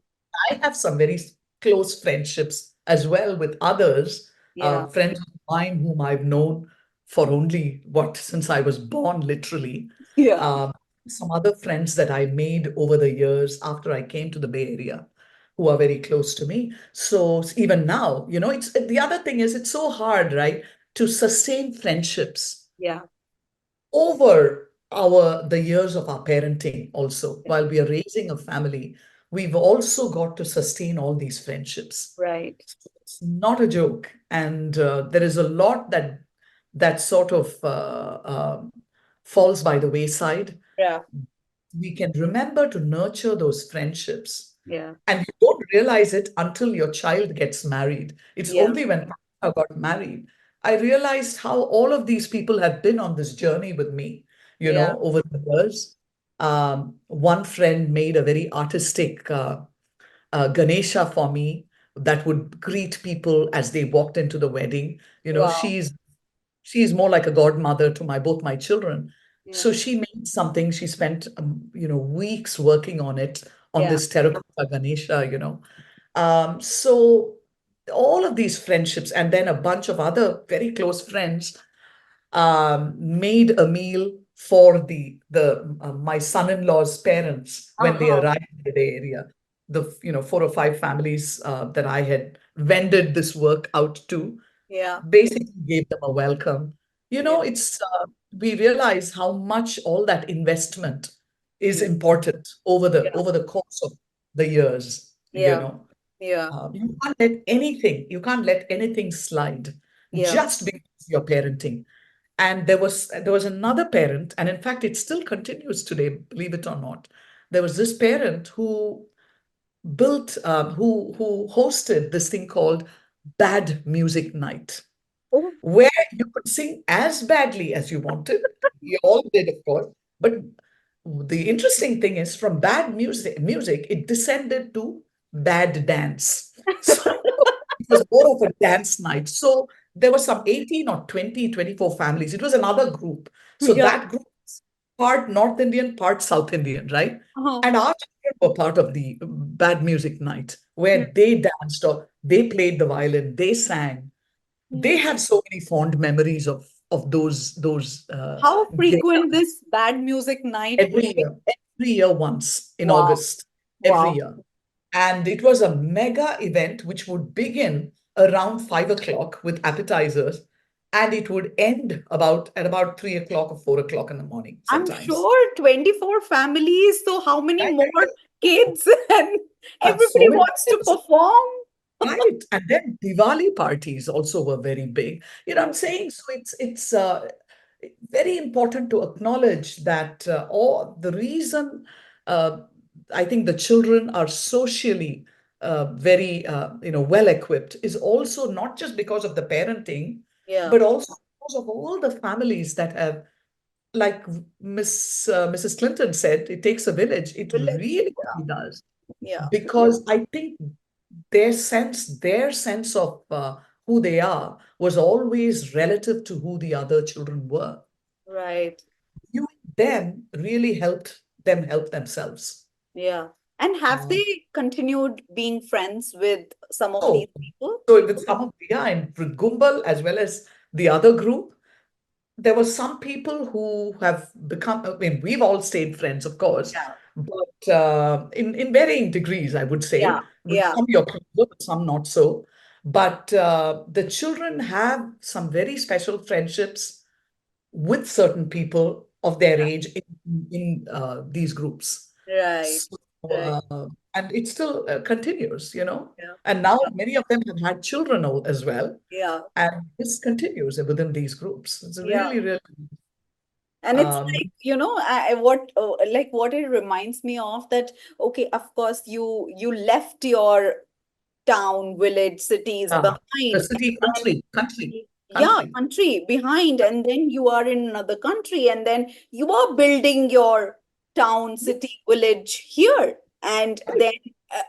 Speaker 1: I have some very close friendships as well with others,
Speaker 2: Yeah.
Speaker 1: friends of mine whom I've known for only since I was born, literally.
Speaker 2: Yeah.
Speaker 1: Um, some other friends that I made over the years after I came to the Bay Area who are very close to me. So even now, it's the other thing is it's so hard, right, to sustain friendships
Speaker 2: Yeah.
Speaker 1: over the years of our parenting also. While we are raising a family, we've also got to sustain all these friendships.
Speaker 2: Right.
Speaker 1: It's not a joke, and there is a lot that sort of falls by the wayside.
Speaker 2: Yeah.
Speaker 1: We can remember to nurture those friendships,
Speaker 2: Yeah.
Speaker 1: and you don't realize it until your child gets married. It's
Speaker 2: Yeah.
Speaker 1: only when I got married, I realized how all of these people have been on this journey with me,
Speaker 2: Yeah.
Speaker 1: over the years. One friend made a very artistic Ganesha for me that would greet people as they walked into the wedding.
Speaker 2: Wow.
Speaker 1: She's more like a godmother to both my children.
Speaker 2: Yeah.
Speaker 1: So she made something. She spent weeks working on it, on
Speaker 2: Yeah.
Speaker 1: this terracotta Ganesha. So all of these friendships, and then a bunch of other very close friends made a meal for the my son-in-law's parents when they
Speaker 2: Uh-huh.
Speaker 1: arrived in the Bay Area. The 4 or 5 families that I had vended this work out to
Speaker 2: Yeah.
Speaker 1: basically gave them a welcome.
Speaker 2: Yeah.
Speaker 1: It's we realize how much all that investment is
Speaker 2: Yeah.
Speaker 1: important
Speaker 2: Yeah.
Speaker 1: over the course of the years.
Speaker 2: Yeah. Yeah.
Speaker 1: You can't let anything slide
Speaker 2: Yeah.
Speaker 1: just because you're parenting. And there was another parent, and in fact, it still continues today, believe it or not. There was this parent who hosted this thing called Bad Music Night,
Speaker 2: Oh,
Speaker 1: where you could sing as badly as you wanted. We all did, of course. But the interesting thing is, from bad music, it descended to bad dance. So it was more of a dance night. So there were some 18 or 20, 24 families. It was another group. So
Speaker 2: yeah.
Speaker 1: that group is part North Indian, part South Indian, right?
Speaker 2: Uh-huh.
Speaker 1: And our children were part of the bad music night
Speaker 2: Yeah.
Speaker 1: where they danced or they played the violin, they sang.
Speaker 2: Yeah.
Speaker 1: They have so many fond memories of of those
Speaker 2: How
Speaker 1: gigs
Speaker 2: frequent this bad music night would
Speaker 1: every
Speaker 2: be?
Speaker 1: year, every year once in
Speaker 2: Wow.
Speaker 1: August, every
Speaker 2: Wow.
Speaker 1: year. And it was a mega event which would begin around 5 o'clock with appetizers, and it would end at about 3 o'clock or 4 o'clock in the morning
Speaker 2: I'm
Speaker 1: sometimes.
Speaker 2: sure 24 families, so how many
Speaker 1: Right?
Speaker 2: more kids? And
Speaker 1: So
Speaker 2: everybody
Speaker 1: many
Speaker 2: wants to
Speaker 1: kids.
Speaker 2: perform.
Speaker 1: Right. And then Diwali parties also were very big. I'm
Speaker 2: Yeah.
Speaker 1: saying, so it's very important to acknowledge that all the reason uh, I think the children are socially very well equipped is also not just because of the parenting,
Speaker 2: Yeah.
Speaker 1: but also because of all the families that have, like Mrs. Clinton said, it takes a village. It
Speaker 2: Village.
Speaker 1: really,
Speaker 2: Yeah.
Speaker 1: really does,
Speaker 2: Yeah.
Speaker 1: because I think their sense of who they are was always relative to who the other children were.
Speaker 2: Right.
Speaker 1: You them really helped them help themselves.
Speaker 2: Yeah. And have
Speaker 1: Uh,
Speaker 2: they continued being friends with some of these
Speaker 1: oh,
Speaker 2: people?
Speaker 1: so with some of and with Gumbal as well as the other group, there were some people who have become, I mean, we've all stayed friends, of course,
Speaker 2: Yeah.
Speaker 1: but in varying degrees, I would
Speaker 2: Yeah.
Speaker 1: say. With
Speaker 2: Yeah.
Speaker 1: some you're closer, with some not so. But the children have some very special friendships with certain people of their age in these groups.
Speaker 2: Right.
Speaker 1: So,
Speaker 2: Right.
Speaker 1: and it still continues.
Speaker 2: Yeah.
Speaker 1: And now many of them have had children as well.
Speaker 2: Yeah.
Speaker 1: And this continues within these groups. It's
Speaker 2: Yeah.
Speaker 1: really, really
Speaker 2: And it's
Speaker 1: um,
Speaker 2: like, what it reminds me of that, okay, of course, you left your town, village, cities
Speaker 1: uh, the
Speaker 2: behind.
Speaker 1: city,
Speaker 2: And then, yeah,
Speaker 1: country.
Speaker 2: country behind. And then you are in another country. And then you are building your town, city,
Speaker 1: Yes,
Speaker 2: village here. And
Speaker 1: right.
Speaker 2: then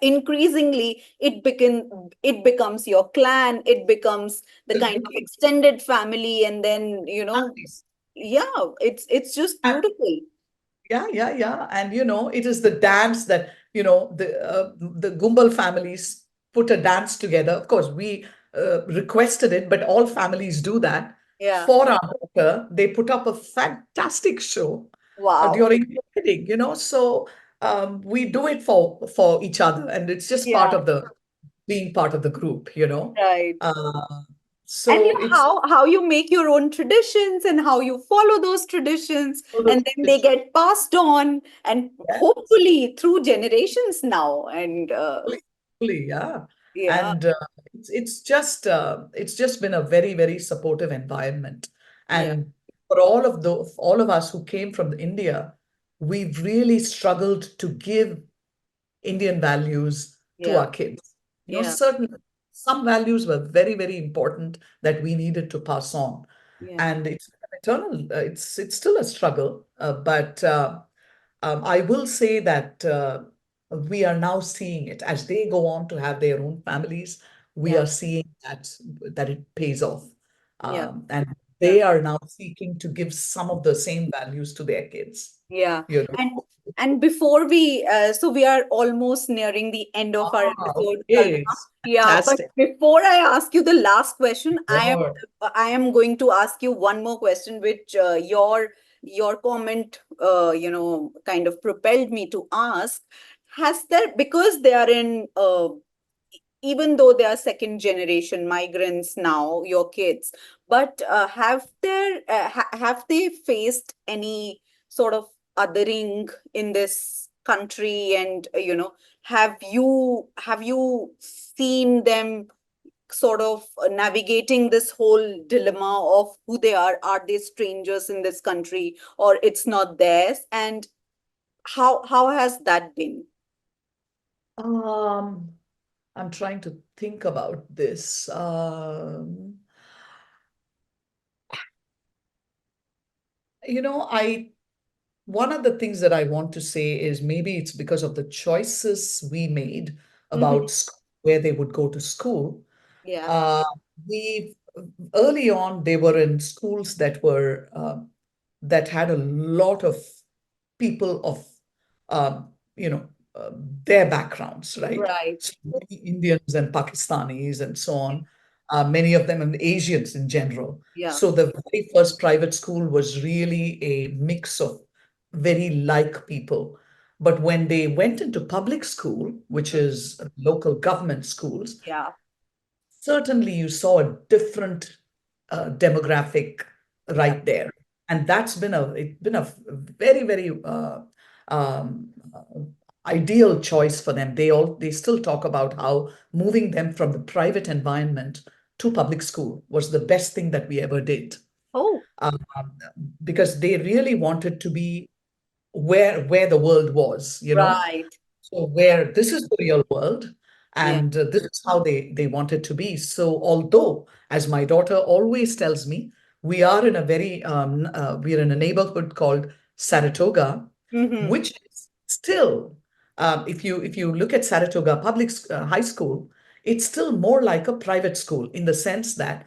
Speaker 2: increasingly it becomes your clan, it becomes the
Speaker 1: It
Speaker 2: kind of
Speaker 1: becomes
Speaker 2: extended family. And then,
Speaker 1: families.
Speaker 2: yeah, it's just
Speaker 1: And
Speaker 2: beautiful.
Speaker 1: yeah, yeah, yeah. And it is the dance that, the Gumbal families put a dance together. Of course, we requested it, but all families do that.
Speaker 2: Yeah.
Speaker 1: For our daughter, they put up a fantastic show
Speaker 2: Wow.
Speaker 1: during the wedding. So we do it for each other, and it's just part
Speaker 2: Yeah.
Speaker 1: of the being part of the group.
Speaker 2: Right.
Speaker 1: Uh,
Speaker 2: And
Speaker 1: so it's
Speaker 2: how you make your own traditions and how you follow those traditions,
Speaker 1: all those
Speaker 2: and then they
Speaker 1: traditions.
Speaker 2: get passed on, and hopefully through generations now. And
Speaker 1: Fully, yeah.
Speaker 2: yeah.
Speaker 1: And it's just been a very, very supportive environment.
Speaker 2: Yeah.
Speaker 1: And for all of us who came from India, we've really struggled to give Indian values to
Speaker 2: Yeah.
Speaker 1: our kids.
Speaker 2: Yeah.
Speaker 1: Some values were very, very important that we needed to pass on.
Speaker 2: Yeah.
Speaker 1: And it's an eternal, it's still a struggle, but I will say that we are now seeing it as they go on to have their own families. We
Speaker 2: Yeah.
Speaker 1: are seeing that it pays off,
Speaker 2: Yeah.
Speaker 1: and
Speaker 2: Yeah.
Speaker 1: they are now seeking to give some of the same values to their kids.
Speaker 2: Yeah.
Speaker 1: You
Speaker 2: And
Speaker 1: know.
Speaker 2: before so we are almost nearing the end of our episode,
Speaker 1: Okay,
Speaker 2: Kalpana. Yeah, but
Speaker 1: fantastic.
Speaker 2: before I ask you the last question,
Speaker 1: Sure.
Speaker 2: I am going to ask you one more question, which your comment kind of propelled me to ask. Has there, because they are in even though they are second generation migrants now, your kids, but have they faced any sort of othering in this country? And have you seen them sort of navigating this whole dilemma of who they are they strangers in this country, or it's not theirs? And how has that been?
Speaker 1: Um, I'm trying to think about this. I one of the things that I want to say is maybe it's because of the choices we made
Speaker 2: Hmm.
Speaker 1: about where they would go to school.
Speaker 2: Yeah.
Speaker 1: Uh, we Early on they were in schools that had a lot of people of um, you know their backgrounds, right?
Speaker 2: Right.
Speaker 1: So many Indians and Pakistanis and so on. many of them and Asians in general.
Speaker 2: Yeah.
Speaker 1: So the very first private school was really a mix of very like people. But when they went into public school, which
Speaker 2: Mm.
Speaker 1: is local government schools,
Speaker 2: Yeah.
Speaker 1: certainly you saw a different demographic
Speaker 2: Yeah.
Speaker 1: right there, and it's been a very very ideal choice for them. They still talk about how moving them from the private environment to public school was the best thing that we ever did,
Speaker 2: Oh,
Speaker 1: um, because they really wanted to be where the world was, you know,
Speaker 2: right.
Speaker 1: so where this is the real world,
Speaker 2: Yeah.
Speaker 1: and this is how they want it to be. So although, as my daughter always tells me, we are in a neighborhood called Saratoga,
Speaker 2: Mm-hmm.
Speaker 1: which is still, if you look at Saratoga High School, it's still more like a private school in the sense that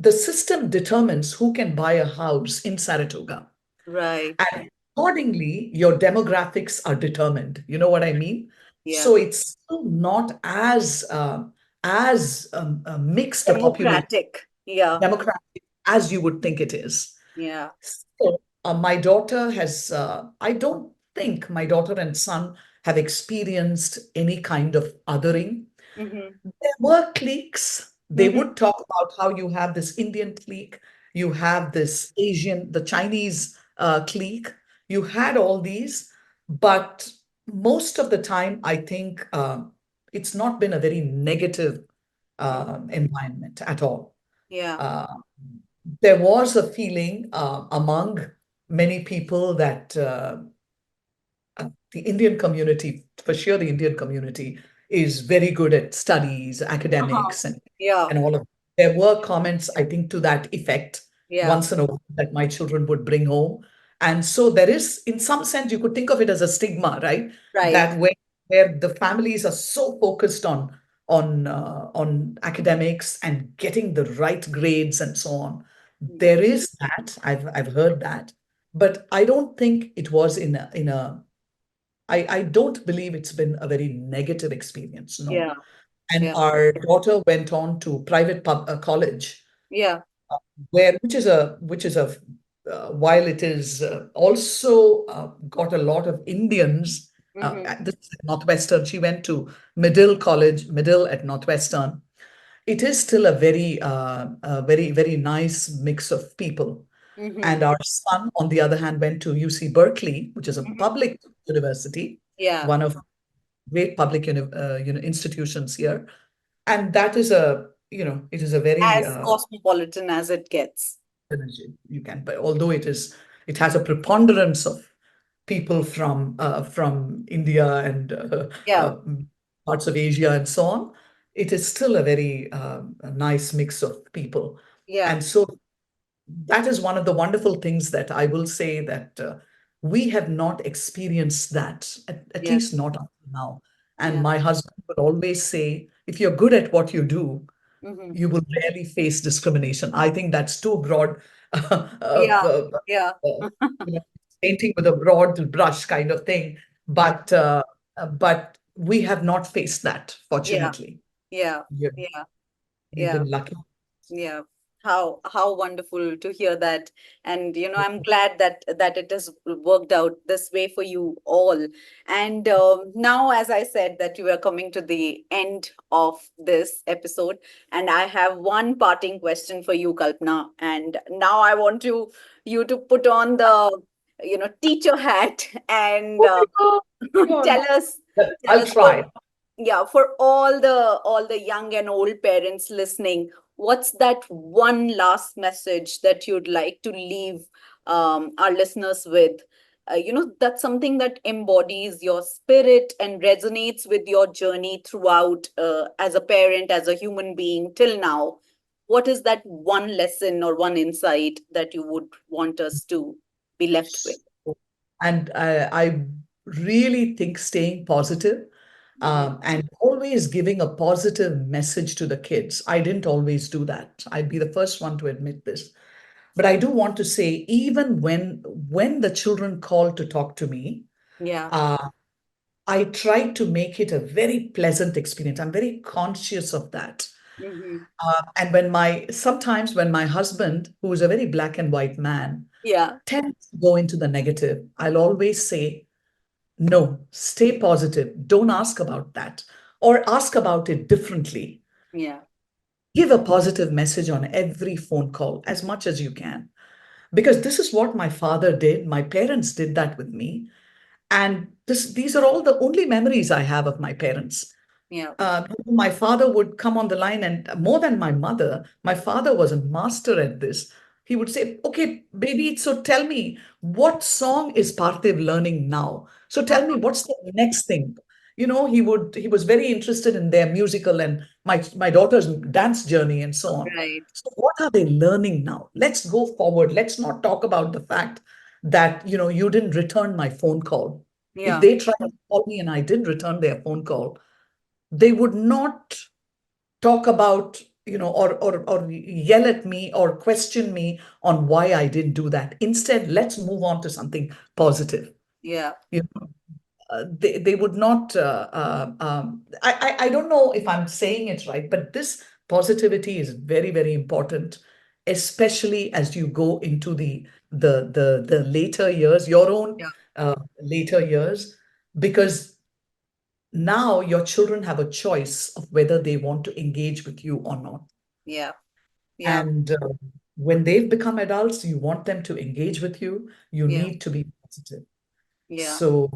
Speaker 1: the system determines who can buy a house in Saratoga.
Speaker 2: Right.
Speaker 1: And accordingly, your demographics are determined. You know what I mean?
Speaker 2: Yeah.
Speaker 1: So it's still not as mixed a population,
Speaker 2: Democratic. Yeah.
Speaker 1: democratic as you would think it is.
Speaker 2: Yeah.
Speaker 1: So my daughter has, I don't think my daughter and son have experienced any kind of othering.
Speaker 2: Mm-hmm.
Speaker 1: There were cliques. They
Speaker 2: Mm-hmm.
Speaker 1: would talk about how you have this Indian clique, you have this Asian, the Chinese clique. You had all these, but most of the time, I think it's not been a very negative environment at all.
Speaker 2: Yeah.
Speaker 1: Uh, there was a feeling among many people that the Indian community, for sure, the Indian community is very good at studies,
Speaker 2: Uh-huh.
Speaker 1: academics,
Speaker 2: Yeah.
Speaker 1: and all of. There were comments, I think, to that effect
Speaker 2: Yeah.
Speaker 1: once in a while that my children would bring home, and so there is, in some sense, you could think of it as a stigma, right?
Speaker 2: Right.
Speaker 1: That where the families are so focused on academics and getting the right grades and so on. There is that I've heard that, but I don't think it was in a I don't believe it's been a very negative experience, no.
Speaker 2: Yeah.
Speaker 1: And
Speaker 2: Yeah.
Speaker 1: our daughter went on to private college,
Speaker 2: Yeah.
Speaker 1: where which is a while it is also got a lot of Indians.
Speaker 2: Mm-hmm.
Speaker 1: This is at Northwestern. She went to Middle at Northwestern. It is still a very very nice mix of people.
Speaker 2: Mm-hmm.
Speaker 1: And our son, on the other hand, went to UC Berkeley, which is a
Speaker 2: Mm-hmm.
Speaker 1: public university,
Speaker 2: Yeah.
Speaker 1: one of great public institutions here. And that is a, it is a very
Speaker 2: As cosmopolitan as it gets.
Speaker 1: you can, but although it has a preponderance of people from India and
Speaker 2: Yeah.
Speaker 1: parts of Asia and so on, it is still a very a nice mix of people.
Speaker 2: Yeah.
Speaker 1: And so that is one of the wonderful things that I will say that we have not experienced that, at
Speaker 2: Yeah.
Speaker 1: least not up to now. And
Speaker 2: Yeah.
Speaker 1: my husband would always say, if you're good at what you do,
Speaker 2: Mm-hmm.
Speaker 1: you will rarely face discrimination. I think that's too broad,
Speaker 2: Yeah. Yeah.
Speaker 1: you know, painting with a broad brush kind of thing. But we have not faced that,
Speaker 2: Yeah.
Speaker 1: fortunately.
Speaker 2: Yeah.
Speaker 1: Yeah,
Speaker 2: Yeah.
Speaker 1: we've
Speaker 2: Yeah.
Speaker 1: been lucky.
Speaker 2: Yeah. How wonderful to hear that. And I'm glad that it has worked out this way for you all. And now, as I said, that you are coming to the end of this episode, and I have one parting question for you, Kalpana. And now I want you to put on the teacher hat and
Speaker 1: Oh my God.
Speaker 2: tell us
Speaker 1: But
Speaker 2: tell
Speaker 1: I'll
Speaker 2: us what,
Speaker 1: try.
Speaker 2: yeah, for all the young and old parents listening, what's that one last message that you'd like to leave our listeners with? That's something that embodies your spirit and resonates with your journey throughout, as a parent, as a human being till now. What is that one lesson or one insight that you would want us to be left with?
Speaker 1: And I really think staying positive,
Speaker 2: Hmm.
Speaker 1: and always giving a positive message to the kids. I didn't always do that. I'd be the first one to admit this. But I do want to say, even when the children call to talk to me,
Speaker 2: Yeah.
Speaker 1: uh, I try to make it a very pleasant experience. I'm very conscious of that.
Speaker 2: Hmm.
Speaker 1: And sometimes when my husband, who is a very black and white man,
Speaker 2: Yeah.
Speaker 1: tends to go into the negative, I'll always say, no, stay positive. Don't ask about that or ask about it differently.
Speaker 2: Yeah.
Speaker 1: Give a positive message on every phone call as much as you can. Because this is what my father did. My parents did that with me. And these are all the only memories I have of my parents.
Speaker 2: Yeah.
Speaker 1: My father would come on the line, and more than my mother, my father was a master at this. He would say, "Okay, baby, so tell me, what song is Parthiv learning now? So tell me, what's the next thing?" He was very interested in their musical and my daughter's dance journey and so on.
Speaker 2: Right.
Speaker 1: So what are they learning now? Let's go forward. Let's not talk about the fact that, you didn't return my phone call. If
Speaker 2: Yeah.
Speaker 1: they tried to call me and I didn't return their phone call, they would not talk about, or yell at me or question me on why I didn't do that. Instead, let's move on to something positive.
Speaker 2: Yeah.
Speaker 1: You know, they would not. I don't know if I'm saying it right, but this positivity is very, very important, especially as you go into the later years, your own
Speaker 2: Yeah.
Speaker 1: later years, because now your children have a choice of whether they want to engage with you or not.
Speaker 2: Yeah. Yeah.
Speaker 1: And when they've become adults, you want them to engage with you. You
Speaker 2: Yeah.
Speaker 1: need to be positive.
Speaker 2: Yeah.
Speaker 1: So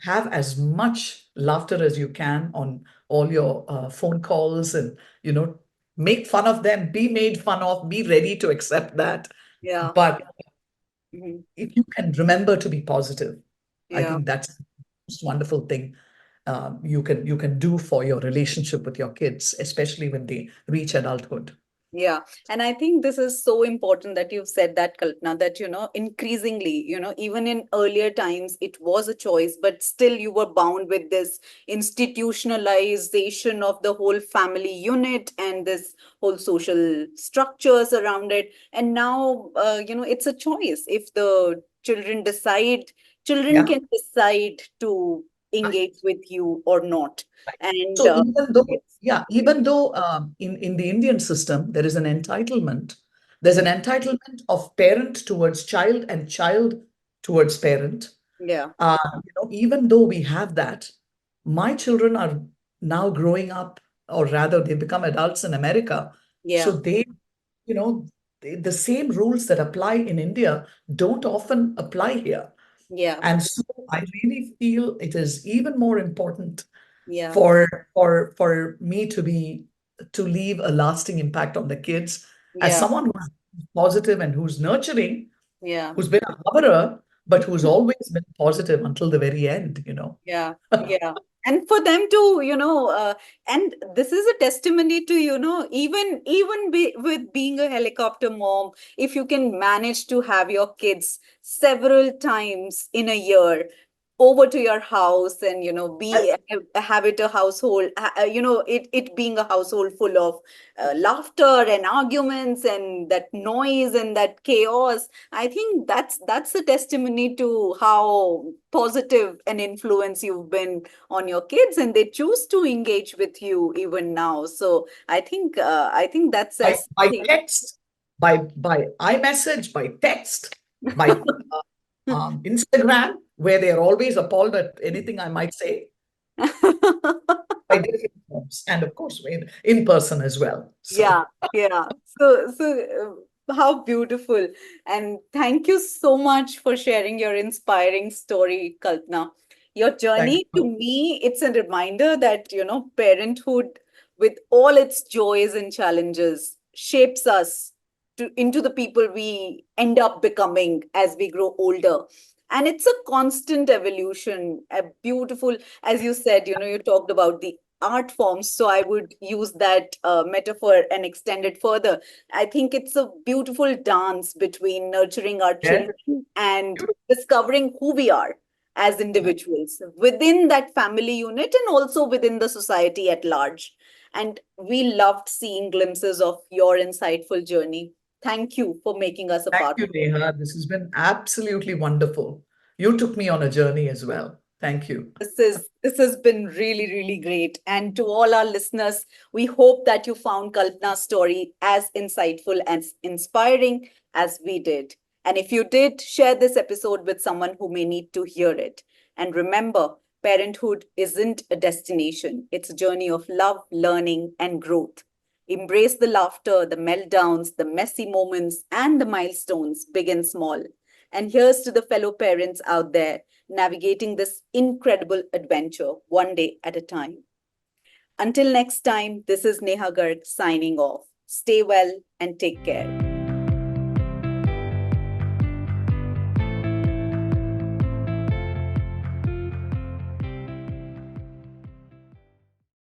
Speaker 1: have as much laughter as you can on all your phone calls, and, make fun of them, be made fun of, be ready to accept that.
Speaker 2: Yeah.
Speaker 1: But
Speaker 2: Mhm.
Speaker 1: if you can remember to be positive, I
Speaker 2: Yeah.
Speaker 1: think that's the most wonderful thing you can do for your relationship with your kids, especially when they reach adulthood.
Speaker 2: Yeah. And I think this is so important that you've said that, Kalpana, that, increasingly, even in earlier times, it was a choice, but still you were bound with this institutionalization of the whole family unit and this whole social structures around it. And now, it's a choice. If the children
Speaker 1: Yeah.
Speaker 2: can decide to
Speaker 1: Right.
Speaker 2: engage with you or not.
Speaker 1: Right.
Speaker 2: And
Speaker 1: So even though,
Speaker 2: it's,
Speaker 1: yeah, even though in the Indian system, there is an entitlement, there's an entitlement of parent towards child and child towards parent.
Speaker 2: yeah,
Speaker 1: Even though we have that, my children are now growing up, or rather, they become adults in America. So
Speaker 2: yeah,
Speaker 1: you know, the same rules that apply in India don't often apply here.
Speaker 2: yeah.
Speaker 1: And so I really feel it is even more important
Speaker 2: Yeah,
Speaker 1: for me to leave a lasting impact on the kids as
Speaker 2: yeah,
Speaker 1: someone who's positive and who's nurturing,
Speaker 2: yeah,
Speaker 1: who's been a hoverer, but who's always been positive until the very end.
Speaker 2: yeah, yeah. And for them to, and this is a testimony to, with being a helicopter mom, if you can manage to have your kids several times in a year over to your house and be have it a household it being a household full of laughter and arguments and that noise and that chaos. I think that's a testimony to how positive an influence you've been on your kids, and they choose to engage with you even now. So I think that
Speaker 1: by
Speaker 2: says
Speaker 1: by
Speaker 2: something.
Speaker 1: text, by iMessage, by text, by Instagram, where they are always appalled at anything I might say, by different forms, and of course in person as well.
Speaker 2: Yeah,
Speaker 1: So
Speaker 2: yeah. So, how beautiful. And thank you so much for sharing your inspiring story, Kalpana. Your
Speaker 1: thank
Speaker 2: journey, to
Speaker 1: you.
Speaker 2: me, it's a reminder that, parenthood, with all its joys and challenges, shapes us into the people we end up becoming as we grow older. And it's a constant evolution, a beautiful, as you said, you talked about the art forms. So I would use that metaphor and extend it further. I think it's a beautiful dance between nurturing our
Speaker 1: Yeah.
Speaker 2: children and discovering who we are as individuals within that family unit and also within the society at large. And we loved seeing glimpses of your insightful journey. Thank you for making us a
Speaker 1: Thank
Speaker 2: part
Speaker 1: you,
Speaker 2: of it.
Speaker 1: Neha. This has been absolutely wonderful. You took me on a journey as well. Thank you.
Speaker 2: This has been really, really great. And to all our listeners, we hope that you found Kalpana's story as insightful and inspiring as we did. And if you did, share this episode with someone who may need to hear it. And remember, parenthood isn't a destination, it's a journey of love, learning, and growth. Embrace the laughter, the meltdowns, the messy moments, and the milestones, big and small. And here's to the fellow parents out there navigating this incredible adventure one day at a time. Until next time, this is Neha Garg signing off. Stay well and take care.